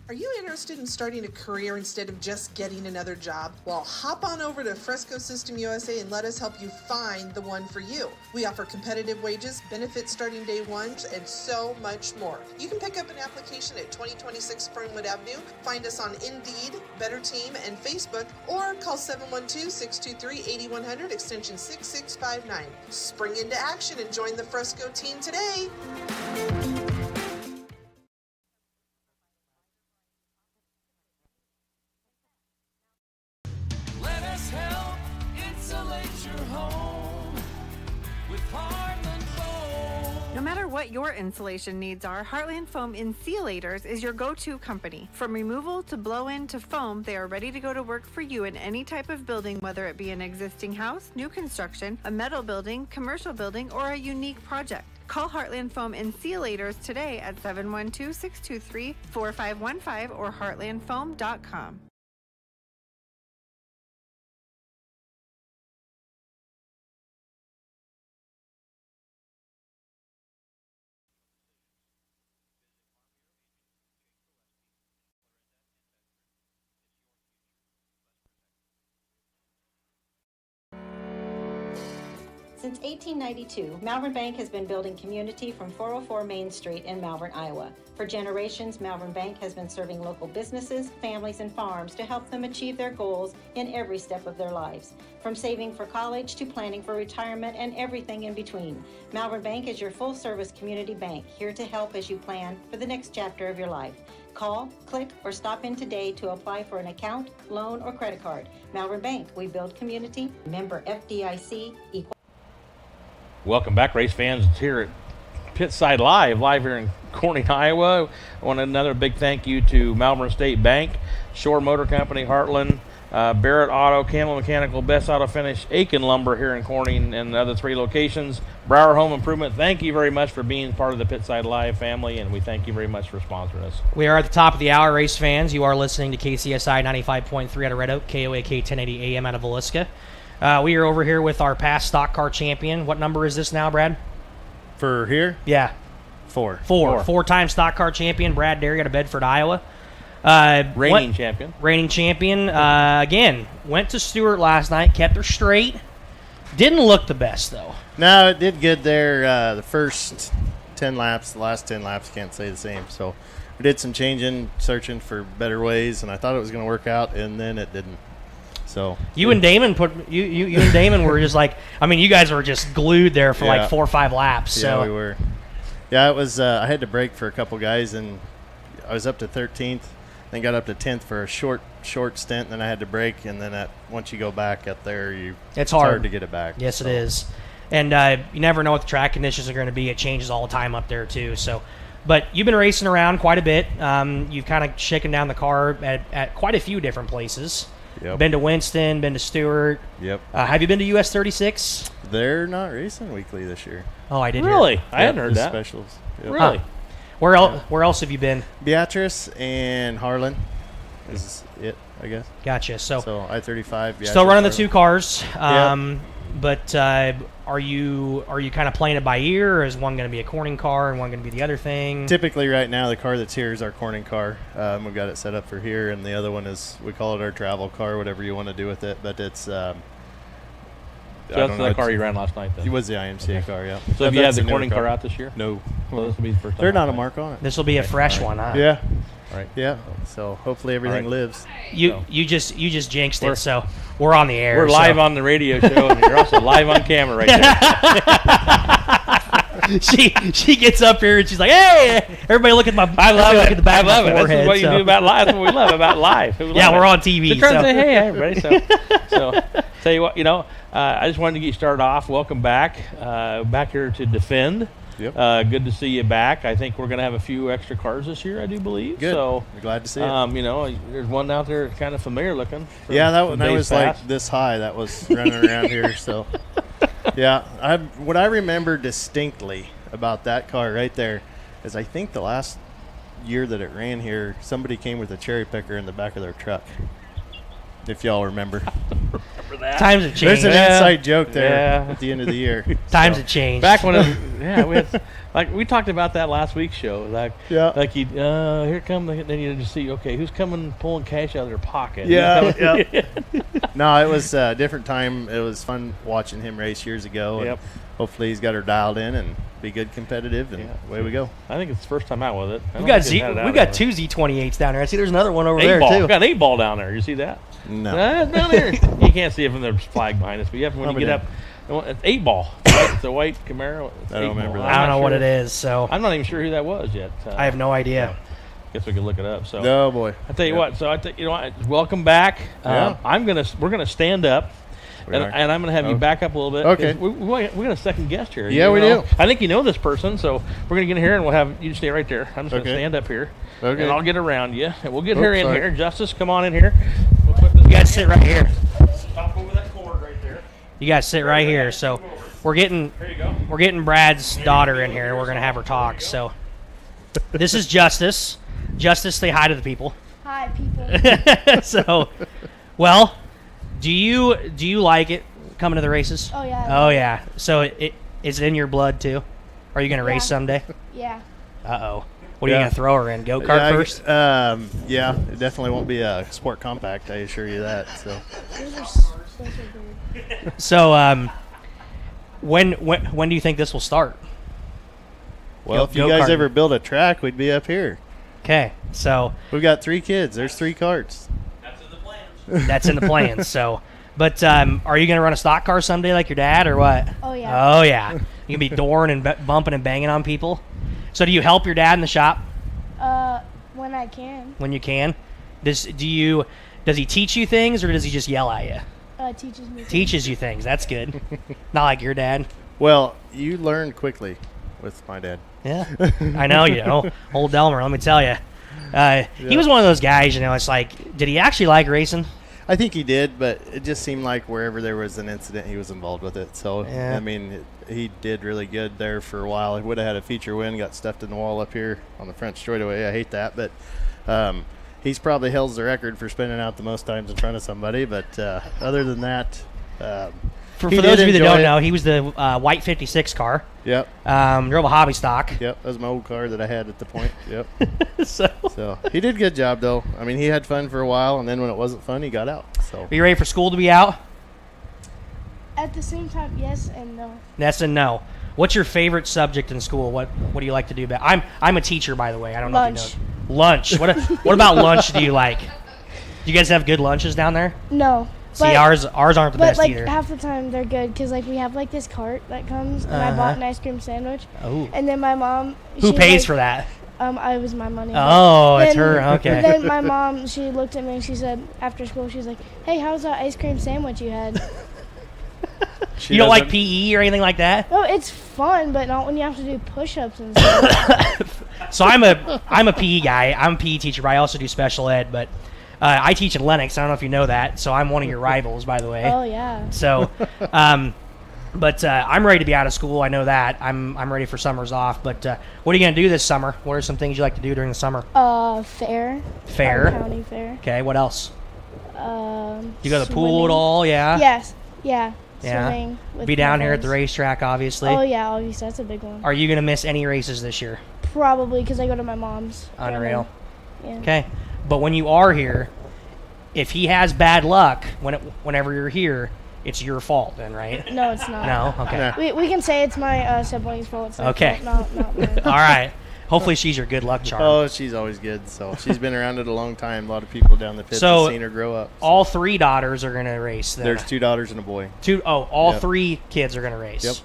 Are you interested in starting a career instead of just getting another job? Well, hop on over to Fresco System USA and let us help you find the one for you. We offer competitive wages, benefits starting day 1, and so much more. You can pick up an application at 2026 Fernwood Avenue, find us on Indeed, Better Team, and Facebook, or call 712-623-8100, extension 6659. Spring into action and join the Fresco team today. No matter what your insulation needs are, Heartland Foam Insulators is your go-to company. From removal to blow-in to foam, they are ready to go to work for you in any type of building, whether it be an existing house, new construction, a metal building, commercial building, or a unique project. Call Heartland Foam Insulators today at 712-623-4515 or heartlandfoam.com. Since 1892, Malvern Bank has been building community from 404 Main Street in Malvern, Iowa. For generations, Malvern Bank has been serving local businesses, families, and farms to help them achieve their goals in every step of their lives. From saving for college to planning for retirement and everything in between, Malvern Bank is your full-service community bank, here to help as you plan for the next chapter of your life. Call, click, or stop in today to apply for an account, loan, or credit card. Malvern Bank, we build community. Member FDIC, equal. Welcome back, race fans. It's here at Pitside live here in Corning, Iowa. I want another big thank you to Malvern State Bank, Shore Motor Company, Heartland, Barrett Auto, Campbell Mechanical, Best Auto Finish, Aiken Lumber here in Corning, and the other 3 locations. Brower Home Improvement, thank you very much for being part of the Pitside Live family, and we thank you very much for sponsoring us. We are at the top of the hour, race fans. You are listening to KCSI 95.3 out of Red Oak, KOAK 1080 AM out of Villisca. We are over here with our past stock car champion. What number is this now, Brad? For here? Yeah. 4. 4-time stock car champion, Brad Derry out of Bedford, Iowa. Reigning champion. Reigning champion. Again, went to Stewart last night, kept her straight. Didn't look the best, though. No, it did good there. The first 10 laps, the last 10 laps, can't say the same. So we did some changing, searching for better ways, and I thought it was going to work out, and then it didn't. So you and Damon you and Damon were just like, I mean, you guys were just glued there for like 4 or 5 laps. So. Yeah, we were. Yeah, it was. I had to brake for a couple guys, and I was up to 13th, then got up to 10th for a short stint, and then I had to brake, and then once you go back up there, it's hard to get it back. Yes, so. It is. And you never know what the track conditions are going to be. It changes all the time up there too. So, but you've been racing around quite a bit. You've kind of shaken down the car at quite a few different places. Yep. Been to Winston, been to Stewart. Yep. Have you been to US 36? They're not racing weekly this year. Oh, I did. Really? Hear. I hadn't heard that. Specials. Yep. Really? Huh. Where else have you been? Beatrice and Harlan is it, I guess. Gotcha. So I-35. Beatrice, still running Harlan. the 2 cars. Yep. But are you kind of playing it by ear, or is one going to be a Corning car and one going to be the other thing? Typically, right now, the car that's here is our Corning car. We've got it set up for here, and the other one is, we call it our travel car, whatever you want to do with it. But it's so that's the car you ran last night, then? It was the IMCA car, yeah. So have you had the Corning car out this year? No. Well, this will be the first time. They're not a mark on it. This will be a fresh one, huh? Yeah. Right. Yeah. So hopefully everything lives. You just jinxed it. So we're on the air. We're live on the radio show, and you're also live on camera right there. she gets up here and she's like, "Hey, everybody, look at my! I love it. Look at the back I love of my it. That's what you do about live. That's what we love about live. Yeah, we're on TV. Trying to say hey, everybody. So tell you what, I just wanted to get you started off. Welcome back, back here to defend. Yep. Good to see you back. I think we're going to have a few extra cars this year, I do believe. Good. So we're glad to see it. There's one out there kind of familiar looking. Yeah, that was like this high. That was running around here. So, yeah, what I remember distinctly about that car right there is I think the last year that it ran here, somebody came with a cherry picker in the back of their truck. If y'all remember. Times have changed. There's an inside joke there at the end of the year. Times have changed. Back when we had, we talked about that last week's show. Here come then you just see, okay, who's coming pulling cash out of their pocket? Yeah. No, it was a different time. It was fun watching him race years ago. Yep. And hopefully he's got her dialed in and be good competitive, and away we go. I think it's the first time out with it. We got 2 Z28s down there. I see there's another one over there too. We got an 8-ball down there. You see that? No. Down there. You can't see it from the flag behind us, but when you get up, it's 8-ball. It's a white Camaro. I don't remember that. I don't know what it is, so I'm not even sure who that was yet. I have no idea. Guess we could look it up. So, oh boy, I tell you what. So welcome back. We're gonna stand up. And I'm going to have you back up a little bit. Okay. We got a second guest here. Yeah, we do. I think you know this person, so we're going to get in here and we'll have you stay right there. I'm just going to stand up here. Okay. And I'll get around you. And we'll get her in here. Justice, come on in here. You guys sit right here. Stop over that cord right there. You guys sit right here. So we're getting Brad's daughter in here. We're going to have her talk. So this is Justice. Justice, say hi to the people. Hi, people. So, well, do you like it coming to the races? Oh yeah. Oh yeah. So is it in your blood too? Are you going to race someday? Yeah. Uh-oh. What are you going to throw her in? Go-kart first? Yeah, it definitely won't be a sport compact, I assure you that. So Those are big. So When do you think this will start? Well, if you guys ever build a track, we'd be up here. Okay, so we've got 3 kids. There's 3 carts. That's in the plans. That's in the plans. So, but are you gonna run a stock car someday like your dad or what? Oh yeah. Oh yeah. You gonna be dooring and bumping and banging on people. So do you help your dad in the shop? When I can. When you can. Does he teach you things or does he just yell at you? Teaches me. Teaches you things. That's good. Not like your dad. Well, you learn quickly with my dad. Yeah, I know you. Old Delmer, let me tell you. He was one of those guys, it's like, did he actually like racing? I think he did, but it just seemed like wherever there was an incident, he was involved with it. So, yeah. I mean, he did really good there for a while. He would have had a feature win, got stuffed in the wall up here on the French straightaway. I hate that, but he's probably held the record for spinning out the most times in front of somebody. But other than that, for those of you that don't know, he was the white 56 car. Yep. Drove a hobby stock. Yep, that was my old car that I had at the point. Yep. so he did a good job, though. I mean, he had fun for a while, and then when it wasn't fun, he got out. So. Are you ready for school to be out? At the same time, yes and no. Yes and no. What's your favorite subject in school? What do you like to do? I'm a teacher, by the way. I don't know if you know. Lunch. What about lunch do you like? Do you guys have good lunches down there? No. See, ours aren't the best either. But half the time they're good because we have this cart that comes and I bought an ice cream sandwich. Oh. And then my mom. Who pays for that? It was my money. Oh, it's her. Okay. Then my mom, she looked at me and she said after school, she's like, "Hey, how's that ice cream sandwich you had?" You don't like PE or anything like that? Oh, it's fun, but not when you have to do push-ups and stuff. So I'm a PE guy. I'm a PE teacher, but I also do special ed. But I teach in Lenox. I don't know if you know that. So I'm one of your rivals, by the way. Oh yeah. So, but I'm ready to be out of school. I know that. I'm ready for summers off. But what are you gonna do this summer? What are some things you like to do during the summer? Fair. Fair. County fair. Okay. What else? You go to the pool Swimming. at all? Yeah. Yes. Yeah. Yeah. Swimming with Be down my here at the friends. racetrack, obviously. Oh yeah, obviously that's a big one. Are you gonna miss any races this year? Probably because I go to my mom's. Unreal. Yeah. Okay. But when you are here, if he has bad luck whenever you're here, it's your fault then, right? No, it's not. No? Okay. We can say it's my siblings' fault. It's their Okay. fault, not mine. All right. Hopefully she's your good luck charm. Oh, she's always good. So she's been around it a long time. A lot of people down the pits have seen her grow up. So. All 3 daughters are going to race then. There's 2 daughters and a boy. All 3 kids are going to race. Yep.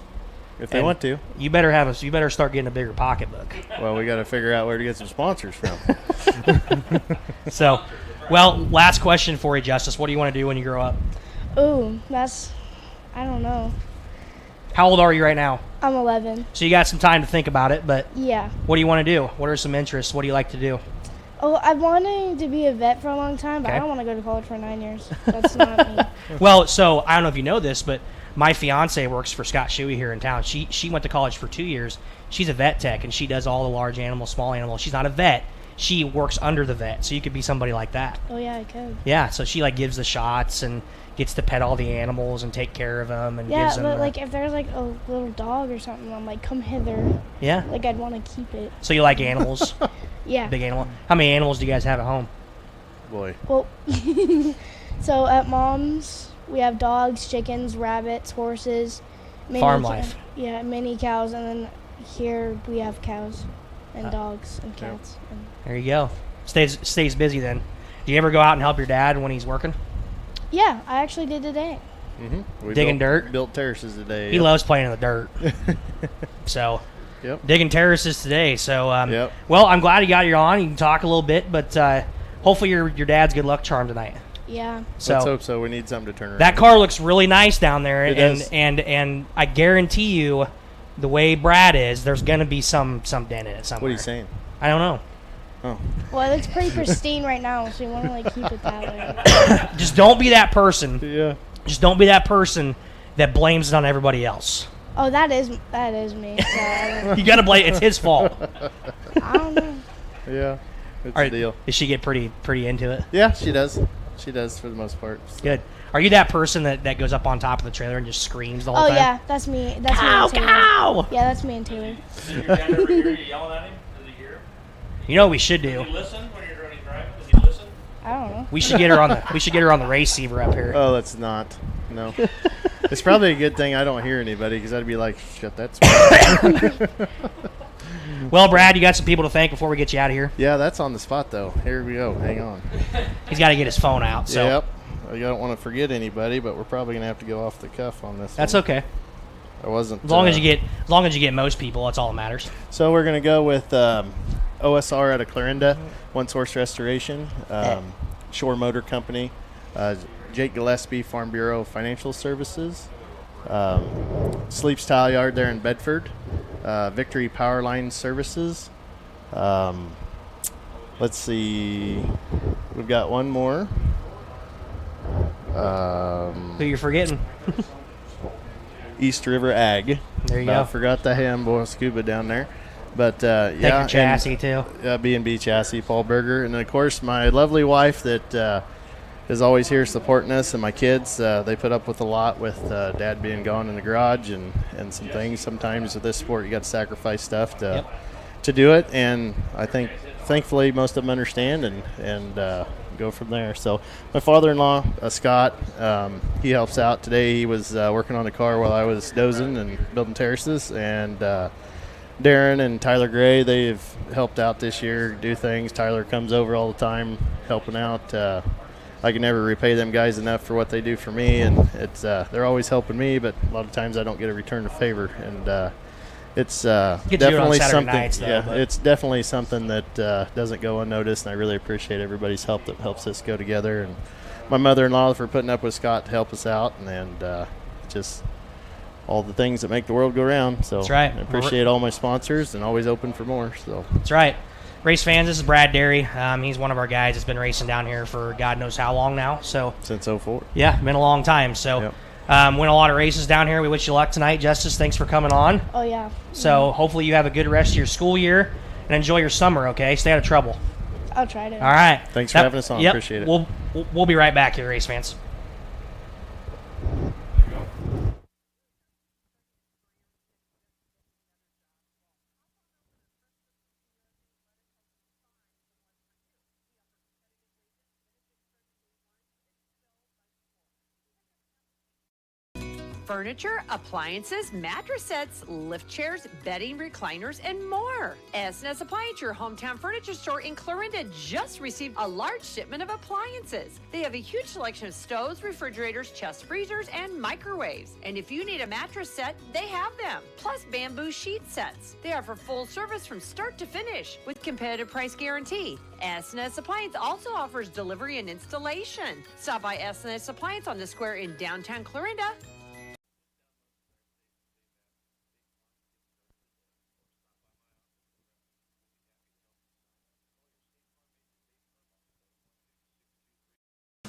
If they want to. You better start getting a bigger pocketbook. Well, we got to figure out where to get some sponsors from. So, last question for you, Justice. What do you want to do when you grow up? Ooh, I don't know. How old are you right now? I'm 11. So you got some time to think about it, but yeah. What do you want to do? What are some interests? What do you like to do? Oh, I've wanted to be a vet for a long time, but I don't want to go to college for 9 years. That's not me. Well, so I don't know if you know this, but my fiance works for Scott Shuey here in town. She went to college for 2 years. She's a vet tech, and she does all the large animals, small animals. She's not a vet. She works under the vet, so you could be somebody like that. Oh, yeah, I could. Yeah, so she, gives the shots and gets to pet all the animals and take care of them and gives them... Yeah, but, if there's, a little dog or something, I'm like, come hither. Yeah? I'd want to keep it. So you like animals? Yeah. Big animal. How many animals do you guys have at home? Boy. Well, so at Mom's, we have dogs, chickens, rabbits, horses. Farm life. Yeah, mini cows, and then here we have cows and dogs and cats. And there you go. Stays busy then. Do you ever go out and help your dad when he's working? yeah, I actually did today. Mm-hmm. Digging dirt? Built terraces today. He loves playing in the dirt. So, digging terraces today. So, well, I'm glad you got you on. You can talk a little bit, but hopefully your dad's good luck charm tonight. Yeah. So, let's hope so. We need something to turn around. That car looks really nice down there, It and, is. and I guarantee you, the way Brad is, there's going to be some dent in it somewhere. What are you saying? I don't know. Oh. Well, it looks pretty pristine right now, so you want to keep it that way. Just don't be that person. Yeah. Just don't be that person that blames it on everybody else. Oh, that is me. So You got to blame. It's his fault. I don't know. Yeah. It's All a right, deal. Does she get pretty into it? Yeah, she does. She does for the most part. So. Good. Are you that person that goes up on top of the trailer and just screams the whole Oh time? yeah, that's me. That's Cow, me and Taylor. cow! Yeah, that's me and Taylor. Your dad ever hear you yelling at him? Does he hear him? You know what we should do? Does he listen when you're driving? Does he listen? I don't know. We should get her on the receiver up here. Oh, that's not. No. It's probably a good thing I don't hear anybody because I'd be like, shut that spot. Well, Brad, you got some people to thank before we get you out of here? Yeah, that's on the spot, though. Here we go. Hang on. He's got to get his phone out. So. Yep. I don't want to forget anybody, but we're probably going to have to go off the cuff on this. That's one. okay. I wasn't. As long as you get most people, that's all that matters. So we're going to go with OSR out of Clarinda, One Source Restoration, Shore Motor Company, Jake Gillespie, Farm Bureau Financial Services, Sleeps Tile Yard there in Bedford, Victory Power Line Services. Let's see. We've got one more. Who you're forgetting? East River Ag. There you go. Forgot the Hambo Scuba down there. But, Thank your chassis, too. B&B Chassis, Paul Berger. And, then, of course, my lovely wife that is always here supporting us, and my kids. They put up with a lot with Dad being gone in the garage and some things. Sometimes with this sport, you got to sacrifice stuff to do it. And I think, thankfully, most of them understand and go from there. So my father-in-law, Scott, he helps out. Today he was working on the car while I was dozing and building terraces. And Darren and Tyler Gray, they've helped out this year, do things. Tyler comes over all the time helping out. I can never repay them guys enough for what they do for me, and it's they're always helping me, but a lot of times I don't get a return of favor. And it's definitely something. Nights, though, it's definitely something that doesn't go unnoticed, and I really appreciate everybody's help that helps us go together. And my mother-in-law for putting up with Scott to help us out, and just all the things that make the world go round. So that's right. I appreciate all my sponsors, and always open for more. So that's right. Race fans, this is Brad Derry. He's one of our guys that's been racing down here for God knows how long now. So since 04. Yeah, been a long time. So. Yep. Win a lot of races down here. We wish you luck tonight. Justice, thanks for coming on. Oh, yeah. So hopefully you have a good rest of your school year and enjoy your summer, okay? Stay out of trouble. I'll try to. All right. Thanks for having us on. Yep. Appreciate it. We'll be right back here, race fans. Furniture, appliances, mattress sets, lift chairs, bedding, recliners, and more. S&S Appliance, your hometown furniture store in Clarinda, just received a large shipment of appliances. They have a huge selection of stoves, refrigerators, chest freezers, and microwaves. And if you need a mattress set, they have them. Plus bamboo sheet sets. They offer full service from start to finish with competitive price guarantee. S&S Appliance also offers delivery and installation. Stop by S&S Appliance on the square in downtown Clarinda.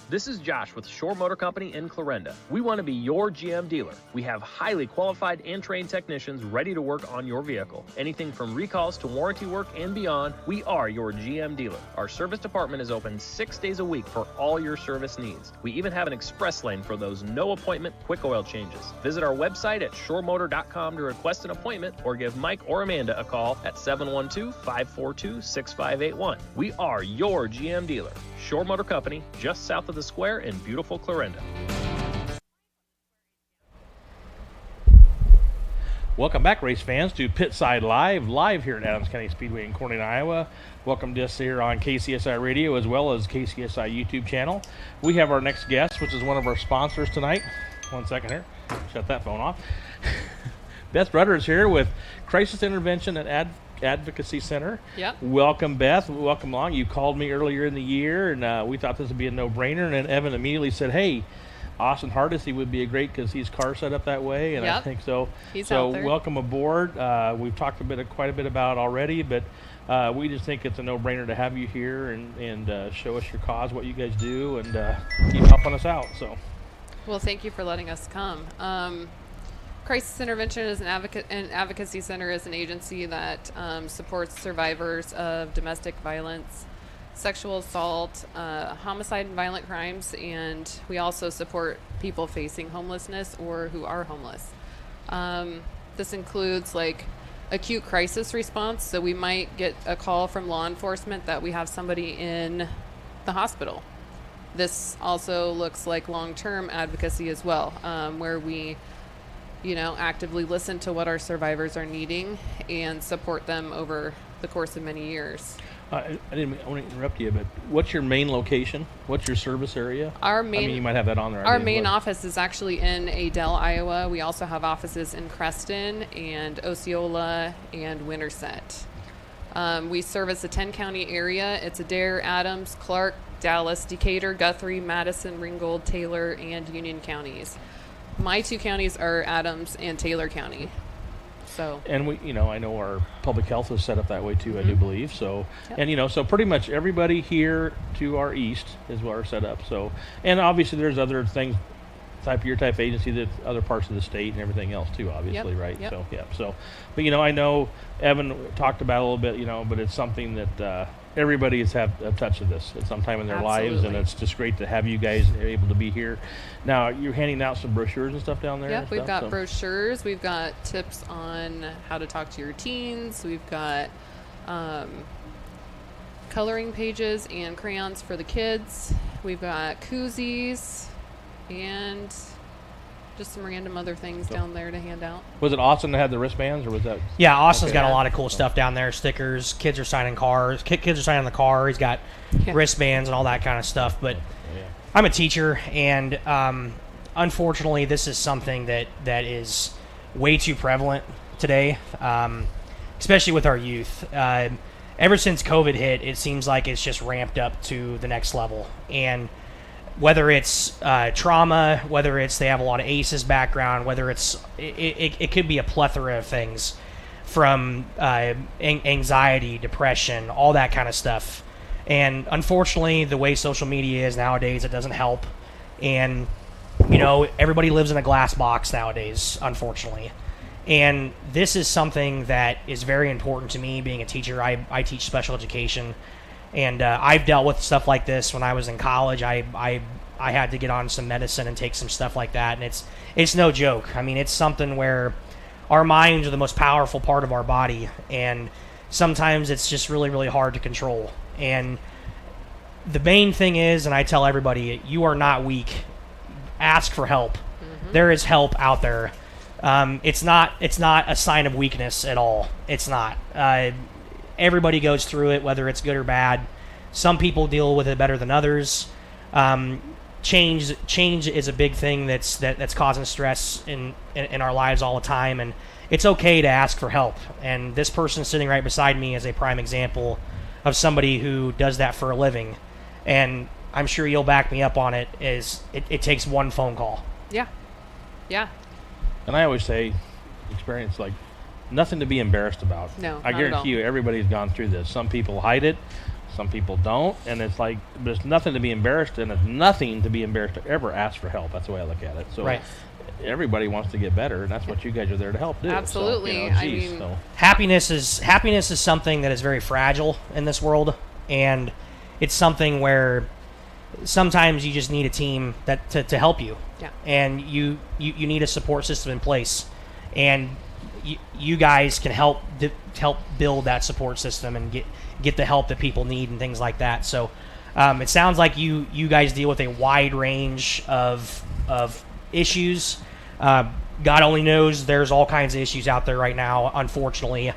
This is Josh with Shore Motor Company in Clarinda. We want to be your GM dealer. We have highly qualified and trained technicians ready to work on your vehicle. Anything from recalls to warranty work and beyond, we are your GM dealer. Our service department is open 6 days a week for all your service needs. We even have an express lane for those no appointment quick oil changes. Visit our website at shoremotor.com to request an appointment or give Mike or Amanda a call at 712-542-6581. We are your GM dealer. Shore Motor Company, just south of the square in beautiful Clarinda. Welcome back, race fans, to Pitside live here at Adams County Speedway in Corning, Iowa. Welcome to us here on KCSI Radio as well as KCSI YouTube channel. We have our next guest, which is one of our sponsors tonight. 1 second here. Shut that phone off. Beth Rudder is here with Crisis Intervention at Advocacy Center. Yep. Welcome, Beth. Welcome along. You called me earlier in the year, and we thought this would be a no-brainer. And then Evan immediately said, hey, Austin Hardesty would be a great because he's car set up that way, and I think so. He's so out there. Welcome aboard. We've talked quite a bit about it already, but we just think it's a no-brainer to have you here and show us your cause, what you guys do, and keep helping us out. So, well, thank you for letting us come. Crisis Intervention is an advocacy center is an agency that supports survivors of domestic violence, sexual assault, homicide and violent crimes, and we also support people facing homelessness or who are homeless. This includes like acute crisis response, so we might get a call from law enforcement that we have somebody in the hospital. this also looks like long-term advocacy as well, where we, actively listen to what our survivors are needing and support them over the course of many years. I want to interrupt you, but what's your main location? What's your service area? You might have that on there. Our main office is actually in Adel, Iowa. We also have offices in Creston and Osceola and Winterset. We service a 10-county area. It's Adair, Adams, Clark, Dallas, Decatur, Guthrie, Madison, Ringgold, Taylor, and Union counties. My 2 counties are Adams and Taylor County. So. And we, I know our public health is set up that way too. I do believe so. Yep. And so pretty much everybody here to our east is what are set up. So, and obviously there's other things, your type of agency that other parts of the state and everything else too. Obviously, right? Yep. So yeah. So, but I know Evan talked about it a little bit. But it's something that everybody has had a touch of this at some time in their lives, and it's just great to have you guys able to be here. Now, you're handing out some brochures and stuff down there? Yep, we've got brochures. We've got tips on how to talk to your teens. We've got coloring pages and crayons for the kids. We've got koozies and just some random other things down there to hand out. Was it Austin that had the wristbands, or was that? Yeah, Austin's got a lot of cool stuff down there. Stickers, kids are signing cars. Kids are signing the car. He's got wristbands and all that kind of stuff. But I'm a teacher, and unfortunately, this is something that is way too prevalent today, especially with our youth. Ever since COVID hit, it seems like it's just ramped up to the next level. And whether it's trauma, whether it's they have a lot of ACEs background, whether it could be a plethora of things, from anxiety, depression, all that kind of stuff. And unfortunately, the way social media is nowadays, it doesn't help. And everybody lives in a glass box nowadays, unfortunately. And this is something that is very important to me. Being a teacher, I teach special education. And I've dealt with stuff like this when I was in college. I had to get on some medicine and take some stuff like that, and it's no joke. I mean, it's something where our minds are the most powerful part of our body, and sometimes it's just really, really hard to control. And the main thing is, and I tell everybody, you are not weak. Ask for help. Mm-hmm. There is help out there. It's not a sign of weakness at all. It's not. Everybody goes through it, whether it's good or bad. Some people deal with it better than others. Change is a big thing that's causing stress in our lives all the time, and it's okay to ask for help. And this person sitting right beside me is a prime example of somebody who does that for a living. And I'm sure you'll back me up on it. It takes one phone call. Yeah. And I always say, experience like. Nothing to be embarrassed about. No, I guarantee you, everybody's gone through this. Some people hide it, some people don't, and it's like there's nothing to be embarrassed, and it's nothing to be embarrassed to ever ask for help. That's the way I look at it. So everybody wants to get better, and that's what you guys are there to help do. Absolutely. So, happiness is something that is very fragile in this world, and it's something where sometimes you just need a team to help you. Yeah. And you need a support system in place, and you guys can help build that support system and get the help that people need and things like that. So it sounds like you guys deal with a wide range of issues. God only knows there's all kinds of issues out there right now, unfortunately.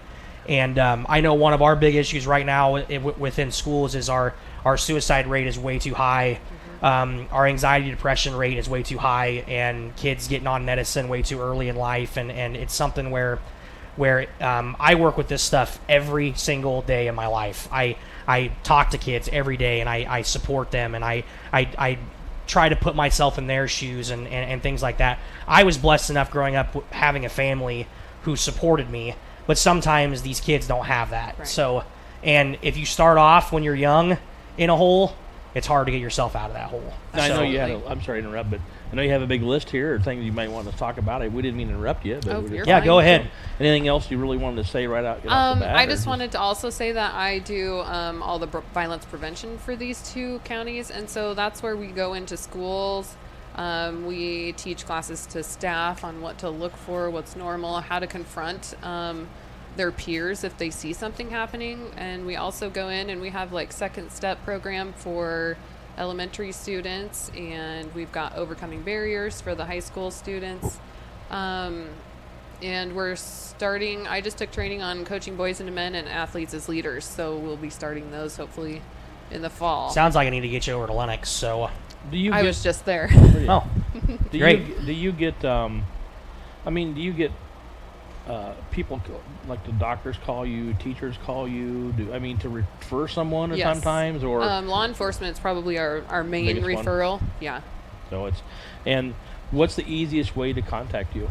And I know one of our big issues right now within schools is our suicide rate is way too high. Our anxiety depression rate is way too high, and kids getting on medicine way too early in life, and it's something where I work with this stuff every single day in my life. I talk to kids every day, and I support them, and I try to put myself in their shoes and things like that. I was blessed enough growing up having a family who supported me, but sometimes these kids don't have that. Right. So, and if you start off when you're young in a hole, it's hard to get yourself out of that hole. I know you had I'm sorry to interrupt, but I know you have a big list here of things you might want to talk about. We didn't mean to interrupt you. But yeah, go ahead. Anything else you really wanted to say right out? Off the bat, I just wanted to also say that I do all the violence prevention for these 2 counties, and so that's where we go into schools. We teach classes to staff on what to look for, what's normal, how to confront their peers if they see something happening. And we also go in and we have like second step program for elementary students, and we've got overcoming barriers for the high school students. And we're starting, I just took training on coaching boys and men and athletes as leaders, so we'll be starting those hopefully in the fall. Sounds like I need to get you over to Lennox. So I was just there. Oh, great. Do you get people like the doctors call you, teachers call you? To refer someone Yes. sometimes, or law enforcement is probably our main referral. One. Yeah. So and what's the easiest way to contact you?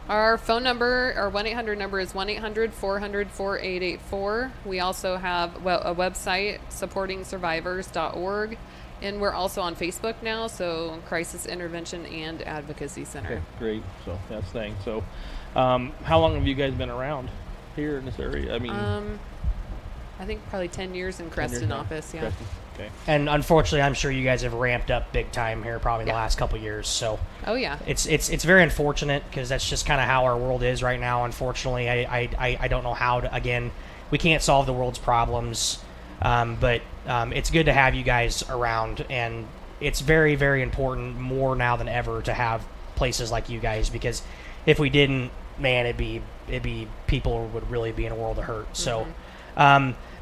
Our phone number, our 1-800 number is 1-800-400-4884. We also have a website, supportingsurvivors.org, and we're also on Facebook now, so Crisis Intervention and Advocacy Center. Okay, great. So that's the thing. So how long have you guys been around here in this area? I think probably 10 years in Creston office, yeah. Creston. Okay. And unfortunately, I'm sure you guys have ramped up big time here probably the last couple years. So oh yeah, it's very unfortunate because that's just kind of how our world is right now. Unfortunately, I don't know how to. Again, we can't solve the world's problems, but it's good to have you guys around, and it's very, very important more now than ever to have places like you guys, because if we didn't, man, it'd be people would really be in a world of hurt. So.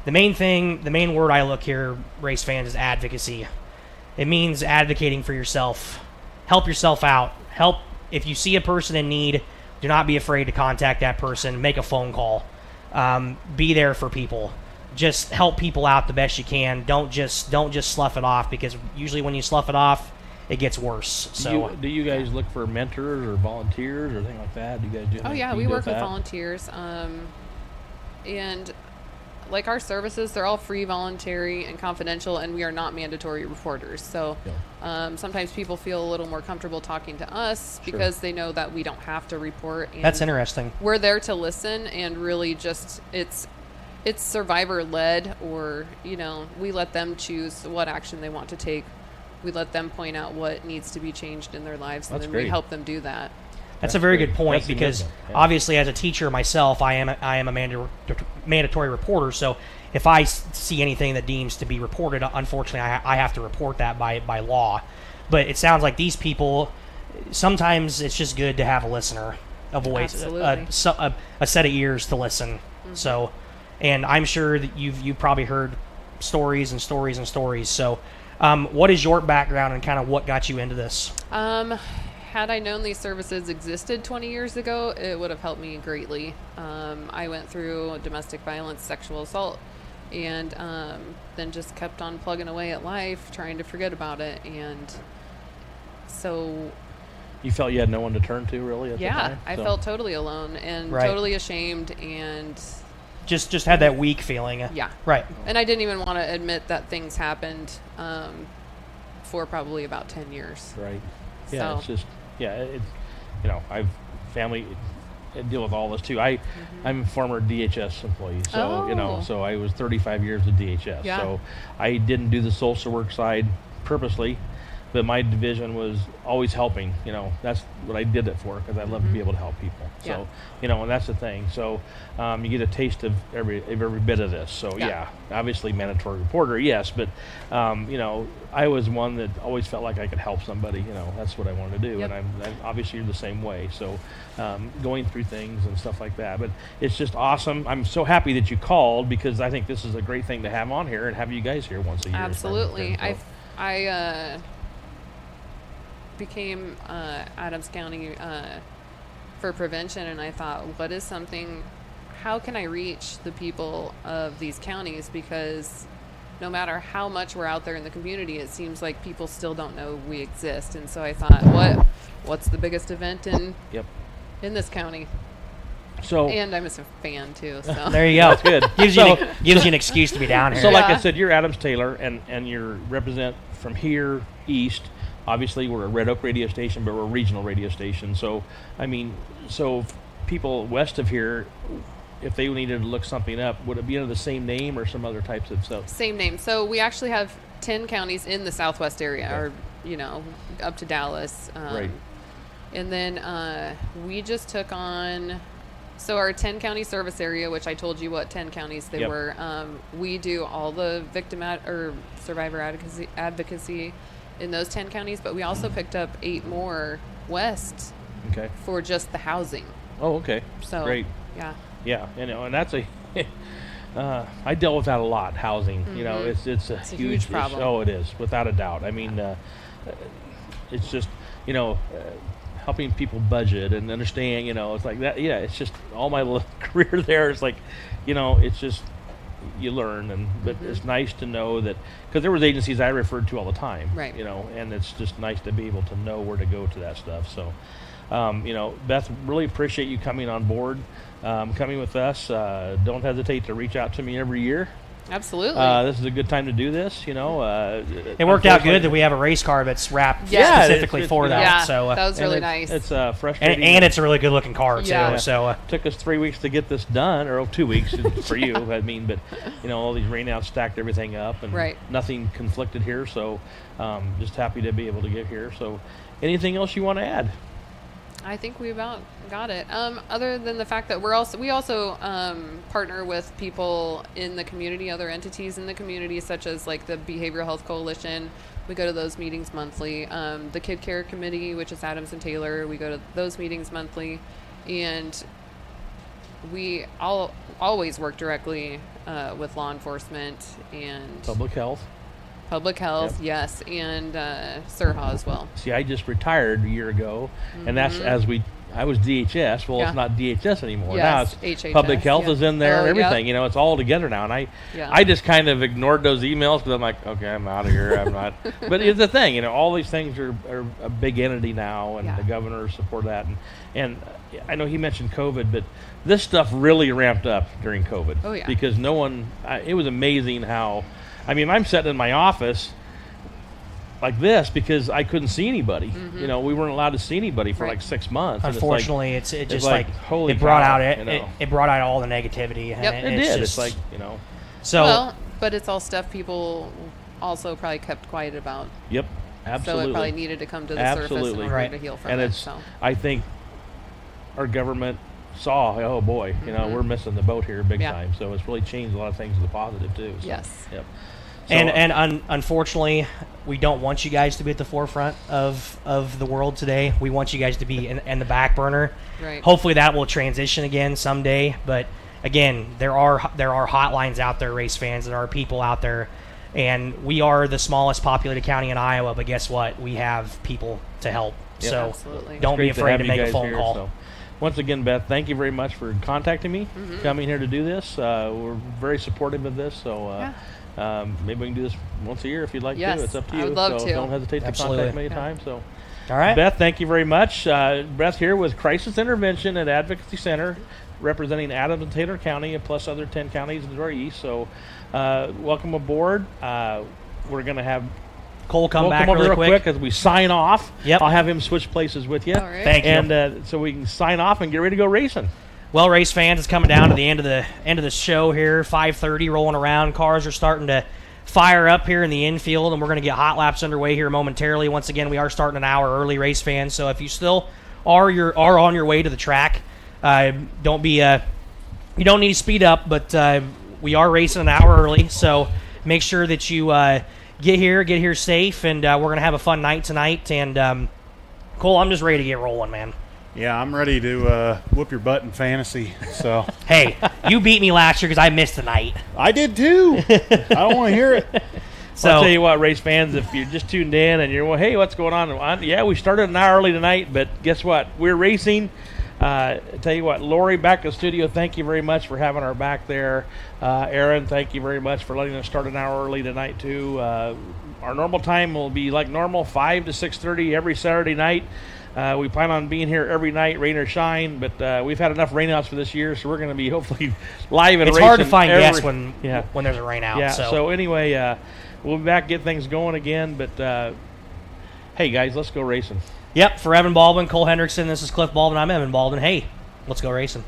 The main word I look here, race fans, is advocacy. It means advocating for yourself. Help yourself out. Help if you see a person in need. Do not be afraid to contact that person. Make a phone call. Be there for people. Just help people out the best you can. Don't just slough it off, because usually when you slough it off, it gets worse. So do you guys look for mentors or volunteers or anything like that? Do you guys do? Oh yeah, we work with volunteers, and like our services, they're all free, voluntary, and confidential, and we are not mandatory reporters. So sometimes people feel a little more comfortable talking to us because they know that we don't have to report. And that's interesting. We're there to listen, and really just it's survivor led, or we let them choose what action they want to take. We let them point out what needs to be changed in their lives, and then we help them do that. That's a very good point, because obviously as a teacher myself, I am a mandatory reporter. So if I see anything that deems to be reported, unfortunately I have to report that by law. But it sounds like these people, sometimes it's just good to have a listener, a voice, a set of ears to listen. Mm-hmm. So, and I'm sure that you've probably heard stories and stories and stories. So what is your background and kind of what got you into this? Had I known these services existed 20 years ago, it would have helped me greatly. I went through domestic violence, sexual assault, and then just kept on plugging away at life, trying to forget about it. And so... You felt you had no one to turn to, really, at the time? I felt totally alone and totally ashamed, and... Just had that weak feeling. Yeah. Right. And I didn't even want to admit that things happened for probably about 10 years. Right. Yeah, it's just... Yeah, I've family deal with all this too. I'm a former DHS employee, so so I was 35 years at DHS. Yeah. So I didn't do the social work side purposely, but my division was always helping. That's what I did it for, because I love to be able to help people. So and that's the thing. So you get a taste of every bit of this. So obviously mandatory reporter, yes, but I was one that always felt like I could help somebody. That's what I wanted to do, and I'm obviously you're the same way. So going through things and stuff like that, but it's just awesome. I'm so happy that you called, because I think this is a great thing to have on here and have you guys here once a year. Absolutely. I became Adams County for prevention, and I thought, how can I reach the people of these counties, because no matter how much we're out there in the community, it seems like people still don't know we exist. And so I thought, what's the biggest event in this county? So, and I'm a fan too. So there you go. That's good. gives you an excuse to be down here. So like I said, you're Adams Taylor, and you represent from here east. Obviously, we're a Red Oak radio station, but we're a regional radio station. So, people west of here, if they needed to look something up, would it be under the same name or some other types of stuff? Same name. So we actually have 10 counties in the southwest area, or up to Dallas. Right. And then we just took on So our 10-county service area, which I told you what 10 counties they were, we do all the victim or survivor advocacy in those 10 counties, but we also picked up 8 more west for just the housing. Oh, okay. So great. Yeah. Yeah, and that's a I dealt with that a lot. Housing, it's a huge problem. Oh, it is, without a doubt. I mean, it's just helping people budget and understand. It's like that. Yeah, it's just all my little career there. It's like, it's just you learn, but it's nice to know that, because there was agencies I referred to all the time. Right. And it's just nice to be able to know where to go to that stuff. So. Beth, really appreciate you coming on board, coming with us. Don't hesitate to reach out to me every year. Absolutely. This is a good time to do this. It worked out good that we have a race car that's wrapped specifically for that. Yeah, so that was really nice. It's frustrating, and it's a really good looking car too. Yeah. So it took us 3 weeks to get this done, or 2 weeks for you. I mean, but all these rainouts stacked everything up, and nothing conflicted here. So just happy to be able to get here. So anything else you want to add? I think we about got it. Other than the fact that we also partner with people in the community, other entities in the community, such as like the Behavioral Health Coalition. We go to those meetings monthly. The Kid Care Committee, which is Adams and Taylor, we go to those meetings monthly, and we always work directly with law enforcement and public health. Yes, and SIRHA as well. See, I just retired a year ago, and that's I was DHS. Well, it's not DHS anymore. Yes, now it's HHS, public health is in there and everything. Yep. It's all together now. And I just kind of ignored those emails because I'm like, okay, I'm out of here. I'm not. But it's the thing, all these things are a big entity now, and the governor support that. And I know he mentioned COVID, but this stuff really ramped up during COVID. Oh, yeah. Because it was amazing how. I mean, I'm sitting in my office like this because I couldn't see anybody. We weren't allowed to see anybody for like 6 months. Unfortunately, it just holy it brought cow, out it brought out all the negativity. Yep. And it did. Just, it's like So, but it's all stuff people also probably kept quiet about. Yep, absolutely. So it probably needed to come to the surface in order to heal from and it. I think our government saw, oh boy, we're missing the boat here big time. So it's really changed a lot of things to the positive too. So, yes. Yep. So, and unfortunately, we don't want you guys to be at the forefront of the world today. We want you guys to be in the back burner. Right. Hopefully that will transition again someday. But again, there are hotlines out there, race fans. There are people out there, and we are the smallest populated county in Iowa. But guess what? We have people to help. Yep. So absolutely. Don't be afraid to make a phone call. So. Once again, Beth, thank you very much for contacting me, coming here to do this. We're very supportive of this. So. Maybe we can do this once a year if you'd like to. It's up to you. I would love to. Don't hesitate to contact me anytime. So, all right, Beth, thank you very much. Beth here with Crisis Intervention at Advocacy Center, representing Adams and Taylor County, plus other 10 counties in the very east. So, welcome aboard. We're going to have Cole come back over really quick as we sign off. Yep. I'll have him switch places with you. All right. Thank you. And so we can sign off and get ready to go racing. Well, race fans, it's coming down to the end of the show here. 5:30, rolling around. Cars are starting to fire up here in the infield, and we're going to get hot laps underway here momentarily. Once again, we are starting an hour early, race fans. So if you still are on your way to the track, you don't need to speed up, but we are racing an hour early. So make sure that you get here safe, and we're going to have a fun night tonight. And Cole, I'm just ready to get rolling, man. Yeah, I'm ready to whoop your butt in fantasy. So hey, you beat me last year because I missed the night. I did too. I don't want to hear it. So I'll tell you what, race fans, if you're just tuned in and you're, well, hey, what's going on? Yeah, we started an hour early tonight, but guess what? We're racing. I tell you what, Lori, back to the studio, thank you very much for having our back there. Aaron, thank you very much for letting us start an hour early tonight too. Our normal time will be like normal, 5 to 6:30 every Saturday night. We plan on being here every night, rain or shine, but we've had enough rainouts for this year, so we're going to be hopefully live and racing. It's hard to find guests when there's a rain out. Yeah, so anyway, we'll be back, get things going again, but hey, guys, let's go racing. Yep, for Evan Baldwin, Cole Hendrickson, this is Cliff Baldwin. I'm Evan Baldwin. Hey, let's go racing.